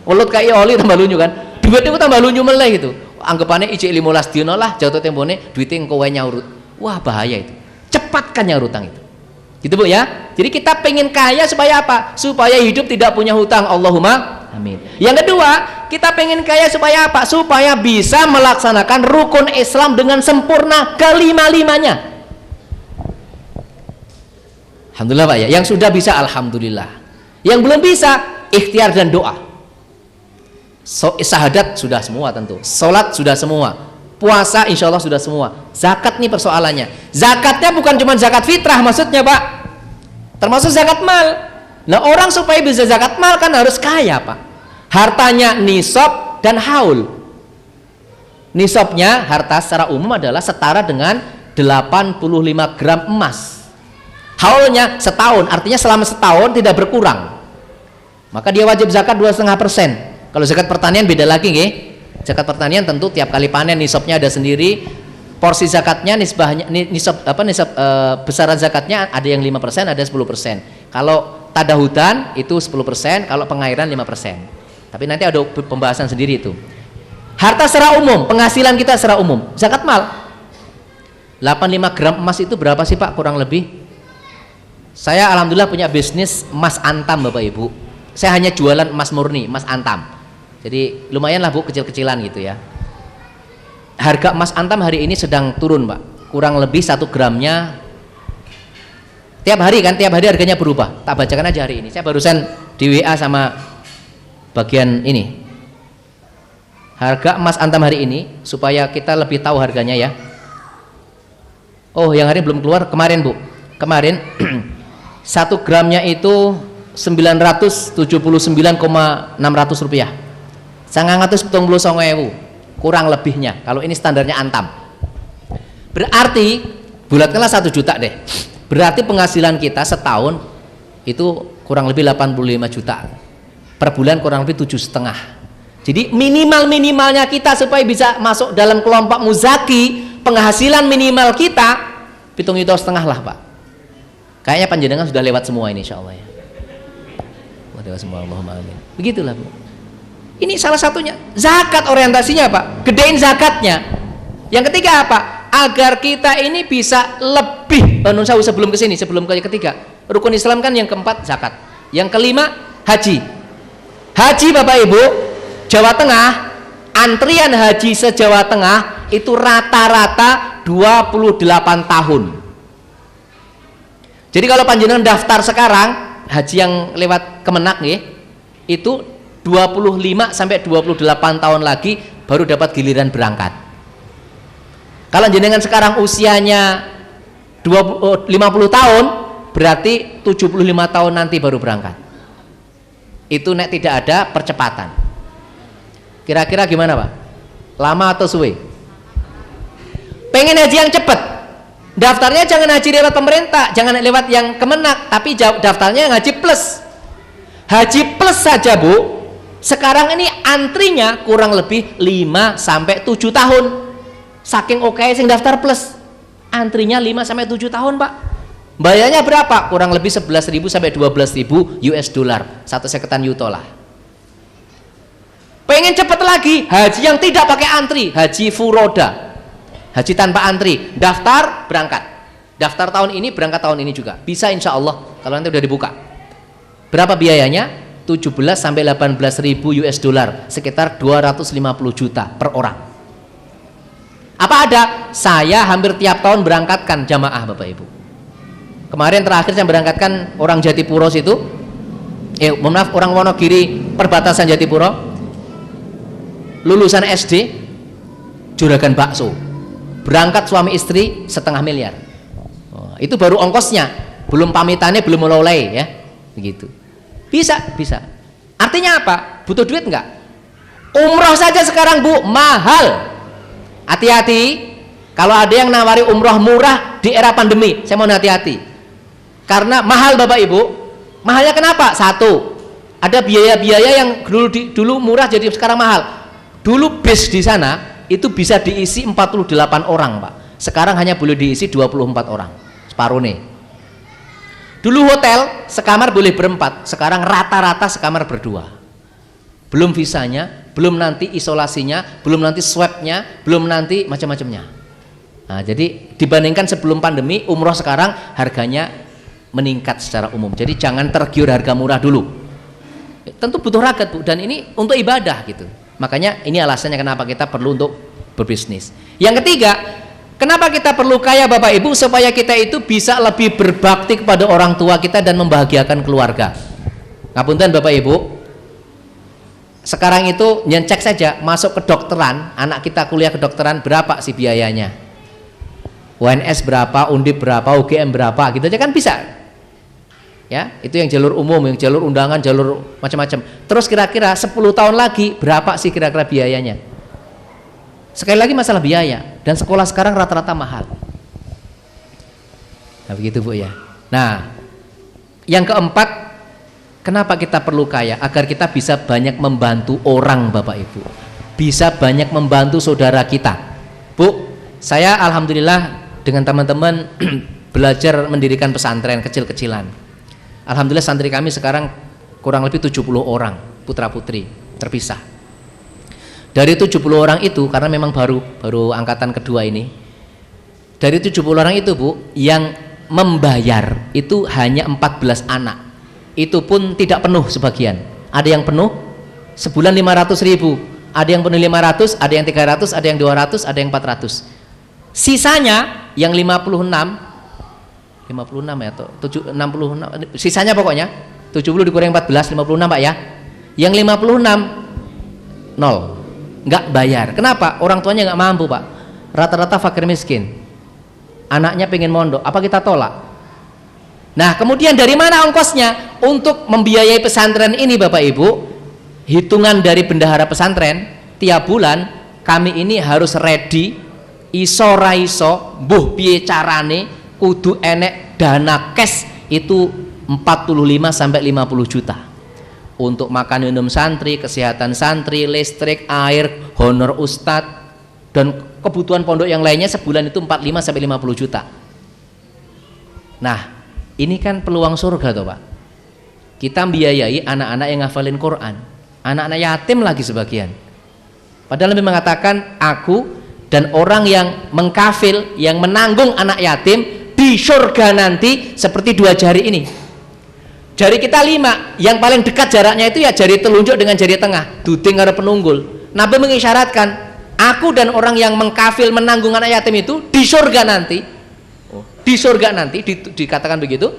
Welut kayak oli tambah lunyu kan. Duit niku tambah lunyu meleh gitu. Anggapannya ijik 15 dino lah jatuh tempone duitnya engko wae nyaurut. Wah bahaya itu. Cepatkan nyaur hutang itu. Gitu Bu ya. Jadi kita pengen kaya supaya apa? Supaya hidup tidak punya hutang. Allahumma amin. Yang kedua, kita pengen kaya supaya apa? Supaya bisa melaksanakan rukun Islam dengan sempurna kelima-limanya. Alhamdulillah Pak ya. Yang sudah bisa alhamdulillah. Yang belum bisa ikhtiar dan doa. Syahadat sudah semua tentu. Salat sudah semua. Puasa insya Allah sudah semua. Zakat nih persoalannya. Zakatnya bukan cuma zakat fitrah maksudnya Pak. Termasuk zakat mal. Nah orang supaya bisa zakat mal kan harus kaya Pak. Hartanya nisab dan haul. Nisabnya harta secara umum adalah setara dengan 85 gram emas. Haulnya setahun, artinya selama setahun tidak berkurang. Maka dia wajib zakat 2,5%. Kalau zakat pertanian beda lagi nggih. Zakat pertanian tentu tiap kali panen nisabnya ada sendiri. Porsi zakatnya besaran zakatnya ada yang 5%, ada 10%. Kalau tadahudan itu 10%, kalau pengairan 5%. Tapi nanti ada pembahasan sendiri itu. Harta secara umum, penghasilan kita secara umum, zakat mal. 85 gram emas itu berapa sih Pak kurang lebih? Saya alhamdulillah punya bisnis emas antam Bapak Ibu. Saya hanya jualan emas murni, emas antam. Jadi lumayan lah Bu, kecil-kecilan gitu ya. Harga emas antam hari ini sedang turun Pak. Kurang lebih 1 gramnya tiap hari kan, tiap hari harganya berubah. Tak bacakan aja hari ini. Saya barusan di WA sama bagian ini. Harga emas antam hari ini supaya kita lebih tahu harganya ya. Oh, yang hari ini belum keluar, kemarin Bu. Kemarin 1 gramnya itu 979,600 rupiah. 979.000 kurang lebihnya. Kalau ini standarnya antam. Berarti bulatkanlah 1 juta deh. Berarti penghasilan kita setahun itu kurang lebih 85 juta. Per bulan kurang lebih 7,5. Jadi minimalnya kita supaya bisa masuk dalam kelompok muzaki, penghasilan minimal kita 7,5 juta lah Pak. Kayaknya panjenengan sudah lewat semua ini insyaallah ya. Lewat semua, Allahumma amin. Begitulah Bu. Ini salah satunya. Zakat orientasinya Pak. Gedein zakatnya. Yang ketiga apa? Agar kita ini bisa lebih sebelum ke sini, sebelum ke ketiga. Rukun Islam kan yang keempat zakat. Yang kelima haji. Haji Bapak Ibu, Jawa Tengah, antrian haji se-Jawa Tengah itu rata-rata 28 tahun. Jadi kalau panjenengan daftar sekarang haji yang lewat Kemenak nih, itu 25 sampai 28 tahun lagi baru dapat giliran berangkat. Kalau jenengan sekarang usianya 50 tahun, berarti 75 tahun nanti baru berangkat. Itu nek tidak ada percepatan. Kira-kira gimana Pak? Lama atau suwe? Pengen haji yang cepat, daftarnya jangan haji lewat pemerintah, jangan lewat yang Kemenak, tapi daftarnya yang haji plus. Haji plus saja Bu, sekarang ini antrinya kurang lebih 5 sampai 7 tahun. Saking oke sing daftar plus, antrinya 5 sampai 7 tahun Pak. Bayarnya berapa? Kurang lebih 11.000 sampai 12.000 US dollar, 1 yuto lah. Pengen cepet lagi, haji yang tidak pakai antri, haji furoda, haji tanpa antri, daftar berangkat. Daftar tahun ini berangkat tahun ini juga bisa insya Allah kalau nanti udah dibuka. Berapa biayanya? 17 sampai 18.000 US dollar, sekitar 250 juta per orang. Apa ada? Saya hampir tiap tahun berangkatkan jamaah Bapak Ibu. Kemarin terakhir saya berangkatkan orang Jatipuro situ, mohon maaf, orang Wonogiri perbatasan Jatipuro, lulusan SD, juragan bakso, berangkat suami istri 500 miliar. Oh, itu baru ongkosnya, belum pamitannya, belum oleh ya, begitu. Bisa. Artinya apa? Butuh duit enggak? Umroh saja sekarang Bu, mahal. Hati-hati kalau ada yang nawari umroh murah di era pandemi, saya mohon hati-hati. Karena mahal Bapak Ibu. Mahalnya kenapa? Satu, ada biaya-biaya yang dulu murah jadi sekarang mahal. Dulu bis di sana itu bisa diisi 48 orang Pak. Sekarang hanya boleh diisi 24 orang, separuh nih. Dulu hotel sekamar boleh berempat, sekarang rata-rata sekamar berdua. Belum visanya, belum nanti isolasinya, belum nanti swabnya, belum nanti macam-macamnya. Nah, jadi dibandingkan sebelum pandemi, umroh sekarang harganya meningkat secara umum. Jadi jangan tergiur harga murah dulu. Tentu butuh ragat Bu, dan ini untuk ibadah gitu. Makanya ini alasannya kenapa kita perlu untuk berbisnis. Yang ketiga, kenapa kita perlu kaya Bapak Ibu? Supaya kita itu bisa lebih berbakti kepada orang tua kita dan membahagiakan keluarga. Ngapunten Bapak Ibu, sekarang itu cek saja masuk kedokteran, anak kita kuliah kedokteran berapa sih biayanya? UNS berapa, Undip berapa, UGM berapa, gitu aja kan bisa. Ya, itu yang jalur umum, yang jalur undangan, jalur macam-macam. Terus kira-kira 10 tahun lagi berapa sih kira-kira biayanya? Sekali lagi masalah biaya, dan sekolah sekarang rata-rata mahal. Nah, begitu Bu ya. Nah, yang keempat, kenapa kita perlu kaya? Agar kita bisa banyak membantu orang Bapak Ibu, bisa banyak membantu saudara kita. Bu, saya alhamdulillah dengan teman-teman belajar mendirikan pesantren kecil-kecilan. Alhamdulillah santri kami sekarang kurang lebih 70 orang putra putri terpisah. Dari 70 orang itu, karena memang baru angkatan kedua ini, Dari 70 orang itu Bu, yang membayar itu hanya 14 anak. Itu pun tidak penuh sebagian. Ada yang penuh sebulan 500.000, ada yang penuh 500, ada yang 300, ada yang 200, ada yang 400. Sisanya yang 56 ya atau 66, sisanya pokoknya 70 dikurangi 14, 56 Pak ya. Yang 56 nol, nggak bayar. Kenapa? Orang tuanya nggak mampu Pak, rata-rata fakir miskin, anaknya pengen mondok, apa kita tolak? Nah kemudian dari mana ongkosnya untuk membiayai pesantren ini Bapak Ibu? Hitungan dari bendahara pesantren, tiap bulan kami ini harus ready iso raiso mbuh piye carane kudu enek dana cash itu 45 sampai 50 juta untuk makan minum santri, kesehatan santri, listrik, air, honor ustadz, dan kebutuhan pondok yang lainnya sebulan itu 45 sampai 50 juta. Nah ini kan peluang surga toh Pak. Kita membiayai anak-anak yang ngafalin Quran, anak-anak yatim lagi sebagian. Padahal Nabi mengatakan aku dan orang yang mengkafil, yang menanggung anak yatim di surga nanti seperti dua jari ini. Jari kita 5, yang paling dekat jaraknya itu ya jari telunjuk dengan jari tengah, duding ada penunggul. Nabi mengisyaratkan aku dan orang yang mengkafil menanggung anak yatim itu di surga nanti. Di surga nanti dikatakan begitu,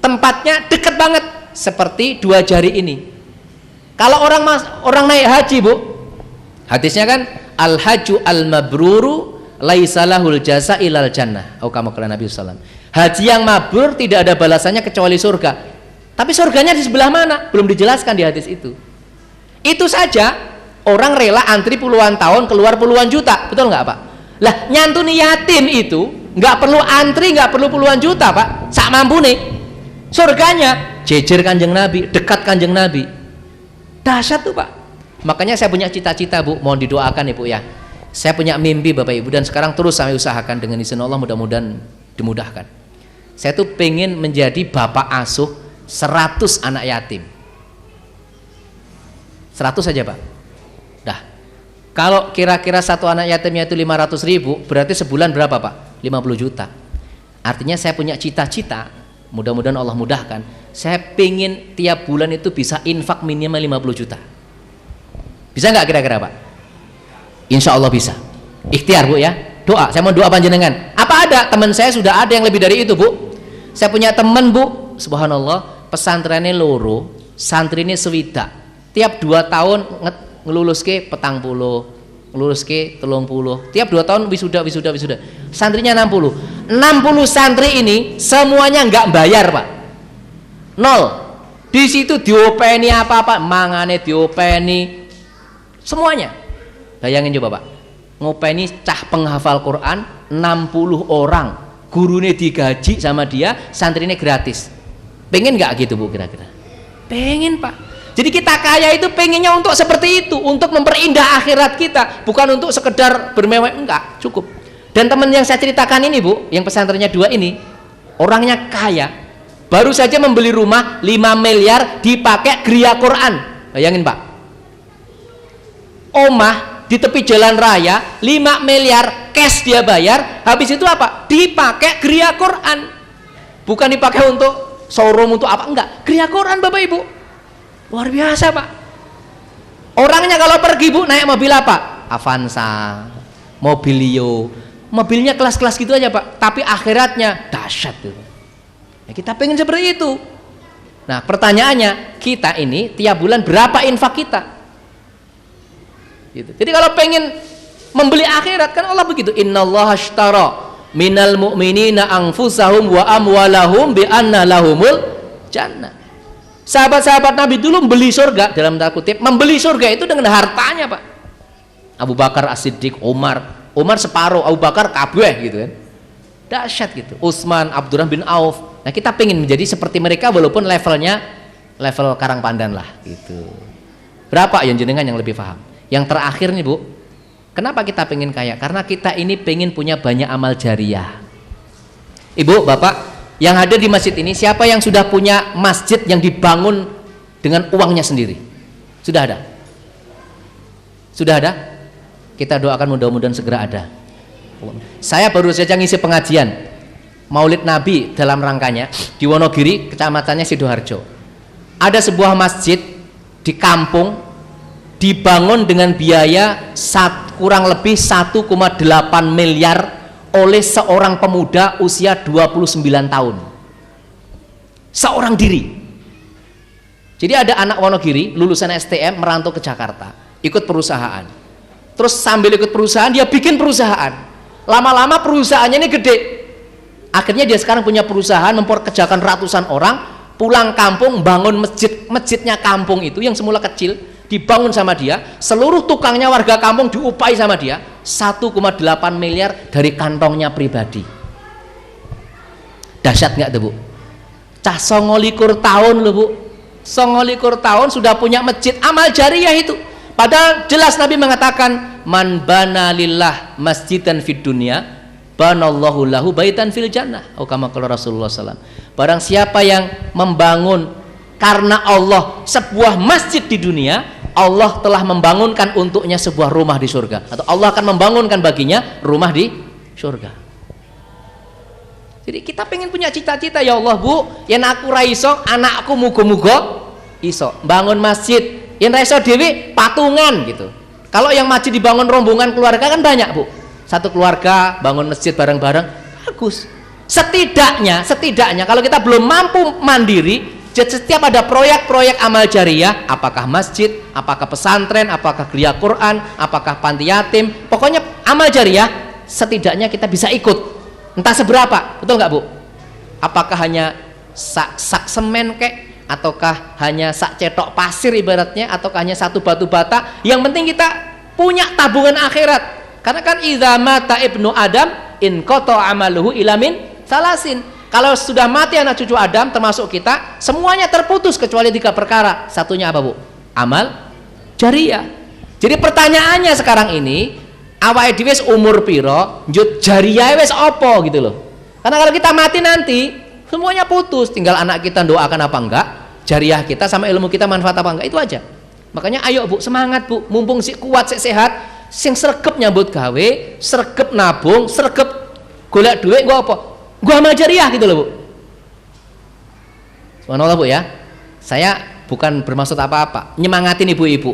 tempatnya dekat banget seperti dua jari ini. Kalau orang naik haji Bu, hadisnya kan al haju al mabruru laisalahul jasa ilal jannah, atau kama qala Nabi sallallahu alaihi wasallam. Haji yang mabrur tidak ada balasannya kecuali surga. Tapi surganya di sebelah mana? Belum dijelaskan di hadis itu. Itu saja orang rela antri puluhan tahun keluar puluhan juta, betul nggak Pak? Lah nyantuni yatim itu nggak perlu antri, nggak perlu puluhan juta Pak, sak mampu nih. Surganya jejer Kanjeng Nabi, dekat Kanjeng Nabi, dahsyat tuh Pak. Makanya saya punya cita-cita Bu, mohon didoakan Ibu ya. Saya punya mimpi Bapak Ibu dan sekarang terus saya usahakan dengan izin Allah, mudah-mudahan dimudahkan. Saya tuh pengen menjadi bapak asuh 100 anak yatim. 100 saja Pak. Dah. Kalau kira-kira satu anak yatimnya itu 500.000, berarti sebulan berapa Pak? 50 juta. Artinya saya punya cita-cita, mudah-mudahan Allah mudahkan. Saya pengen tiap bulan itu bisa infak minimal 50 juta. Bisa nggak kira-kira Pak? Insya Allah bisa. Ikhtiar Bu ya. Doa, saya mau doa panjenengan. Apa ada? Teman saya sudah ada yang lebih dari itu Bu. Saya punya teman Bu, subhanallah, pesantrennya loro, santri ini swidak. Tiap 2 tahun ngelulus ke petang puluh, ngelulus ke 30. Tiap 2 tahun wisuda. Santrinya 60 santri ini semuanya nggak bayar Pak. Nol. Di situ diopeni apa-apa, mangane diopeni semuanya. Bayangin coba Pak, ngopeni cah penghafal Quran 60 orang, gurunya digaji sama dia, santrinya gratis. Pengen nggak gitu Bu kira-kira? Pengen Pak. Jadi kita kaya itu pengennya untuk seperti itu, untuk memperindah akhirat kita, bukan untuk sekedar bermewah, enggak, cukup. Dan teman yang saya ceritakan ini Bu, yang pesantrennya 2 ini, orangnya kaya, baru saja membeli rumah 5 miliar dipakai geria Quran. Bayangin Pak, omah di tepi jalan raya 5 miliar cash dia bayar, habis itu apa? Dipakai geria Quran, bukan dipakai untuk showroom untuk apa, enggak, geria Quran Bapak Ibu. Luar biasa Pak. Orangnya kalau pergi Bu naik mobil apa? Avanza, Mobilio, mobilnya kelas-kelas gitu aja Pak, tapi akhiratnya dahsyat tuh. Ya, kita pengen seperti itu. Nah pertanyaannya, kita ini tiap bulan berapa infak kita? Gitu. Jadi kalau pengen membeli akhirat kan Allah begitu, innallaha ashtara minal mu'minina anfusahum wa amwalahum bi anna lahumul jannah. Sahabat-sahabat Nabi dulu membeli surga, dalam tanda kutip membeli surga itu dengan hartanya Pak. Abu Bakar As-Siddiq, Umar separuh, Abu Bakar kabeh gitu kan, dahsyat gitu. Utsman, Abdurrahman bin Auf. Nah kita pengen menjadi seperti mereka walaupun levelnya level Karang Pandan lah gitu. Berapa yang jenengan yang lebih paham? Yang terakhir nih Bu, kenapa kita pengen kaya? Karena kita ini pengen punya banyak amal jariah. Ibu, Bapak yang hadir di masjid ini, siapa yang sudah punya masjid yang dibangun dengan uangnya sendiri? Sudah ada? Sudah ada? Kita doakan mudah-mudahan segera ada. Saya baru saja ngisi pengajian Maulid Nabi dalam rangkanya di Wonogiri, kecamatannya Sidoarjo. Ada sebuah masjid di kampung dibangun dengan biaya kurang lebih 1,8 miliar oleh seorang pemuda usia 29 tahun. Seorang diri. Jadi ada anak Wonogiri lulusan STM merantau ke Jakarta, ikut perusahaan. Terus sambil ikut perusahaan dia bikin perusahaan. Lama-lama perusahaannya ini gede. Akhirnya dia sekarang punya perusahaan mempekerjakan ratusan orang. Pulang kampung bangun masjidnya kampung itu yang semula kecil dibangun sama dia. Seluruh tukangnya warga kampung diupai sama dia. 1,8 miliar dari kantongnya pribadi. Dahsyat nggak tuh Bu? Cah 29 tahun loh Bu. 29 tahun sudah punya masjid, amal jariyah itu. Padahal jelas Nabi mengatakan, man bana lillah masjidan fid dunya banallahu lahu baitan fil jannah. Oh, kama qala Rasulullah SAW. Barang siapa yang membangun karena Allah sebuah masjid di dunia, Allah telah membangunkan untuknya sebuah rumah di surga, atau Allah akan membangunkan baginya rumah di surga. Jadi kita pengen punya cita-cita, ya Allah Bu, yang aku raiso anakku mugo-mugo iso bangun masjid, yang raiso dewi patungan gitu. Kalau yang masjid dibangun rombongan keluarga kan banyak Bu, satu keluarga bangun masjid bareng-bareng, bagus. Setidaknya kalau kita belum mampu mandiri, setiap ada proyek-proyek amal jariyah, apakah masjid, apakah pesantren, apakah geria Quran, apakah panti yatim, pokoknya amal jariyah, setidaknya kita bisa ikut. Entah seberapa, betul nggak Bu? Apakah hanya sak semen kek, ataukah hanya sak cetok pasir ibaratnya, ataukah hanya satu batu bata, yang penting kita punya tabungan akhirat. Karena kan idza mata ibnu Adam in qata amaluhu ilamin salasin. Kalau sudah mati anak cucu Adam termasuk kita, semuanya terputus kecuali 3 perkara. Satunya apa Bu? Amal jariyah. Jadi pertanyaannya sekarang ini, awake dhewe wis umur piro, njut jariyah wis apa gitu loh. Karena kalau kita mati nanti semuanya putus, tinggal anak kita doakan apa enggak, jariyah kita sama ilmu kita manfaat apa enggak, itu aja. Makanya ayo Bu, semangat Bu, mumpung si kuat, si sehat, sing sregep nyambut gawe, sregep nabung, sregep golek duit gua apa? Gua amal jariyah gitu loh Bu. Subhanallah Bu ya. Saya bukan bermaksud apa-apa, nyemangatin ibu-ibu.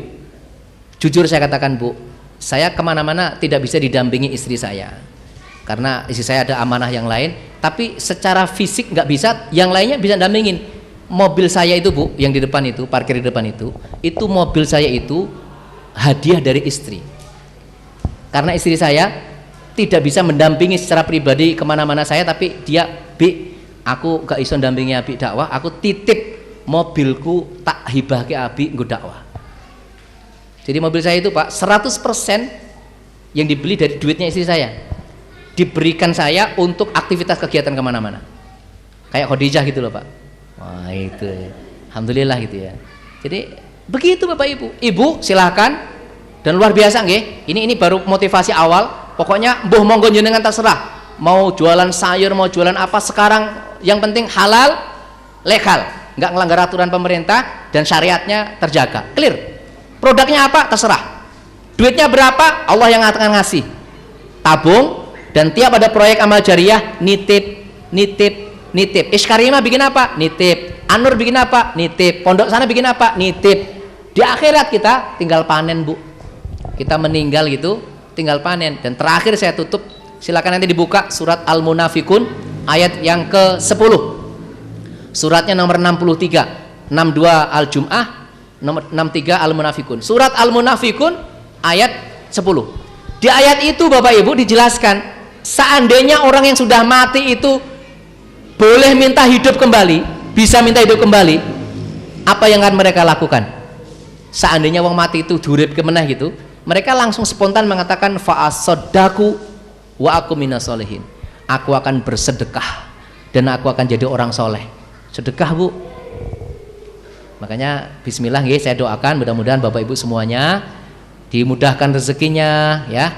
Jujur saya katakan Bu, saya kemana-mana tidak bisa didampingi istri saya, karena istri saya ada amanah yang lain. Tapi secara fisik nggak bisa, yang lainnya bisa dampingin. Mobil saya itu Bu, yang di depan itu, parkir di depan itu mobil saya itu hadiah dari istri. Karena istri saya tidak bisa mendampingi secara pribadi kemana-mana saya, tapi dia, Bi, aku gak iso dampingi Abi dakwah, aku titip mobilku tak hibah ke Abi nggo dakwah. Jadi mobil saya itu Pak 100% yang dibeli dari duitnya istri saya, diberikan saya untuk aktivitas kegiatan kemana-mana, kayak Khadijah gitu loh Pak. Wah itu alhamdulillah gitu ya. Jadi begitu Bapak Ibu. Ibu silahkan, dan luar biasa nggih. Ini baru motivasi awal. Pokoknya mbuh monggo jenengan terserah, mau jualan sayur, mau jualan apa, sekarang yang penting halal, legal, nggak melanggar aturan pemerintah dan syariatnya terjaga, clear. Produknya apa terserah, duitnya berapa Allah yang akan ngasih, tabung. Dan tiap ada proyek amal jariyah nitip. Iskarimah bikin apa? Nitip. Anur bikin apa? Nitip. Pondok sana bikin apa? Nitip. Di akhirat kita tinggal panen Bu, kita meninggal gitu tinggal panen. Dan terakhir saya tutup, silakan nanti dibuka surat Al-Munafikun ayat yang ke-10. Suratnya nomor 63, 62 Al-Jum'ah, nomor 63 Al-Munafikun. Surat Al-Munafikun ayat 10. Di ayat itu Bapak Ibu dijelaskan, seandainya orang yang sudah mati itu boleh minta hidup kembali, bisa minta hidup kembali, apa yang akan mereka lakukan? Seandainya orang mati itu durib kemenah gitu, mereka langsung spontan mengatakan fa'asaddaku wa aku minas solihin, aku akan bersedekah dan aku akan jadi orang soleh. Sedekah Bu. Makanya bismillah nggih, saya doakan mudah-mudahan Bapak Ibu semuanya dimudahkan rezekinya ya,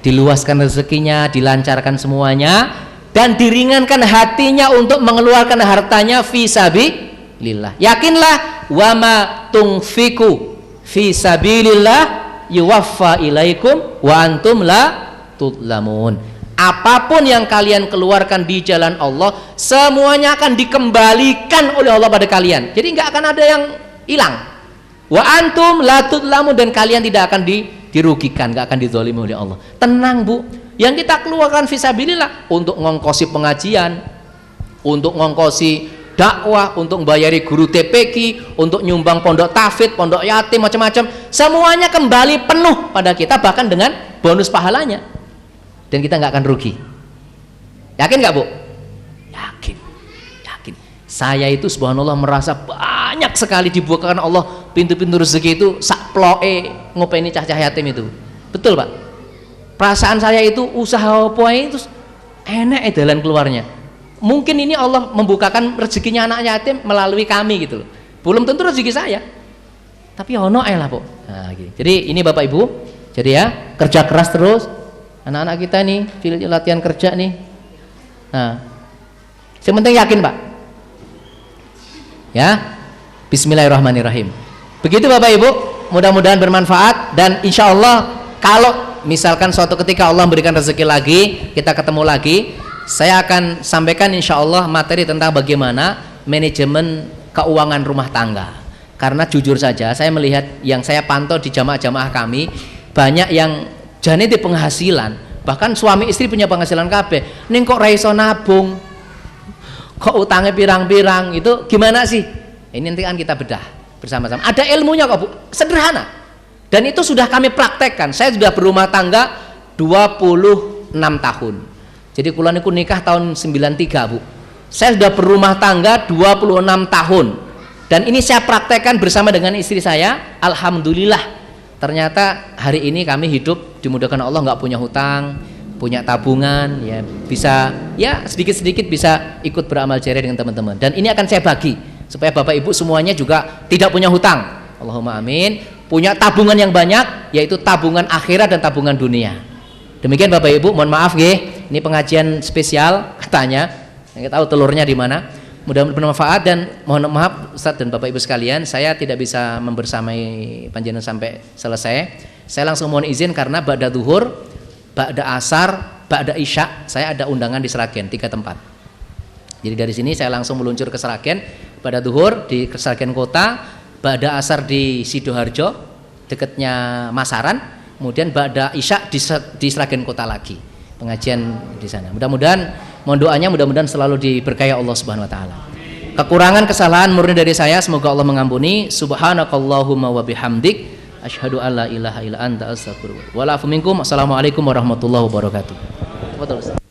diluaskan rezekinya, dilancarkan semuanya, dan diringankan hatinya untuk mengeluarkan hartanya fi sabilillah. Yakinlah, wama tungfiku fi sabilillah yuwaffa ilaikum wa antum la tudlamun. apapun yang kalian keluarkan di jalan Allah semuanya akan dikembalikan oleh Allah pada kalian. Jadi nggak akan ada yang hilang. Wa antum la tudlamu, dan kalian tidak akan dirugikan, nggak akan dizalimi oleh Allah. Tenang Bu, yang kita keluarkan fisabilillah untuk ngongkosi pengajian, untuk ngongkosi dakwah, untuk membayari guru TPQ, untuk nyumbang pondok tahfidz, pondok yatim, macam-macam, semuanya kembali penuh pada kita, bahkan dengan bonus pahalanya, dan kita nggak akan rugi. Yakin nggak Bu? Yakin. Saya itu subhanallah merasa banyak sekali dibukakan Allah pintu-pintu rezeki itu sak ploe ngopeni cah-cah yatim itu. Betul Pak? Perasaan saya itu usaha apa itu enak jalan keluarnya. Mungkin ini Allah membukakan rezekinya anak yatim melalui kami gitu loh. Belum tentu rezeki saya, tapi ono lah Po. Nah, gitu. Jadi ini Bapak Ibu, jadi ya kerja keras terus. Anak-anak kita nih latihan kerja nih. Nah, yang penting yakin Pak. Ya, bismillahirrahmanirrahim. Begitu Bapak Ibu, mudah-mudahan bermanfaat, dan insya Allah kalau misalkan suatu ketika Allah memberikan rezeki lagi, kita ketemu lagi, saya akan sampaikan insya Allah materi tentang bagaimana manajemen keuangan rumah tangga. Karena jujur saja saya melihat, yang saya pantau di jamaah-jamaah kami, banyak yang jane di penghasilan, bahkan suami istri punya penghasilan kabeh, ning kok ra iso nabung, kok utangnya pirang-pirang, itu gimana sih? Ini nanti kan kita bedah bersama-sama. Ada ilmunya kok Bu, sederhana, dan itu sudah kami praktekkan. Saya sudah berumah tangga 26 tahun. Jadi kula niku nikah tahun 93 Bu. Saya sudah berumah tangga 26 tahun, dan ini saya praktekkan bersama dengan istri saya. Alhamdulillah, ternyata hari ini kami hidup dimudahkan Allah, nggak punya hutang, punya tabungan, ya bisa, ya sedikit-sedikit bisa ikut beramal jariah dengan teman-teman. Dan ini akan saya bagi supaya Bapak Ibu semuanya juga tidak punya hutang, Allahumma amin, punya tabungan yang banyak, yaitu tabungan akhirat dan tabungan dunia. Demikian Bapak Ibu, mohon maaf nggih, ini pengajian spesial katanya, nggak tahu telurnya di mana. Mudah-mudahan bermanfaat, dan mohon maaf Ustadz dan Bapak Ibu sekalian, saya tidak bisa membersamai panjenengan sampai selesai. Saya langsung mohon izin karena ba'da zuhur, ba'da asar, ba'da isya saya ada undangan di Sragen 3 tempat. Jadi dari sini saya langsung meluncur ke Sragen, ba'da zuhur di Sragen Kota, ba'da asar di Sidoarjo dekatnya Masaran, kemudian ba'da isya di Sragen Kota lagi pengajian di sana. Mudah-mudahan, mohon doanya, mudah-mudahan selalu diberkahi Allah Subhanahu wa taala. Kekurangan kesalahan murni dari saya, semoga Allah mengampuni. Subhanakallahumma wa bihamdik, asyhadu alla ilaha illa anta astaghfiruka wa atubu ilaik. Assalamualaikum warahmatullahi wabarakatuh.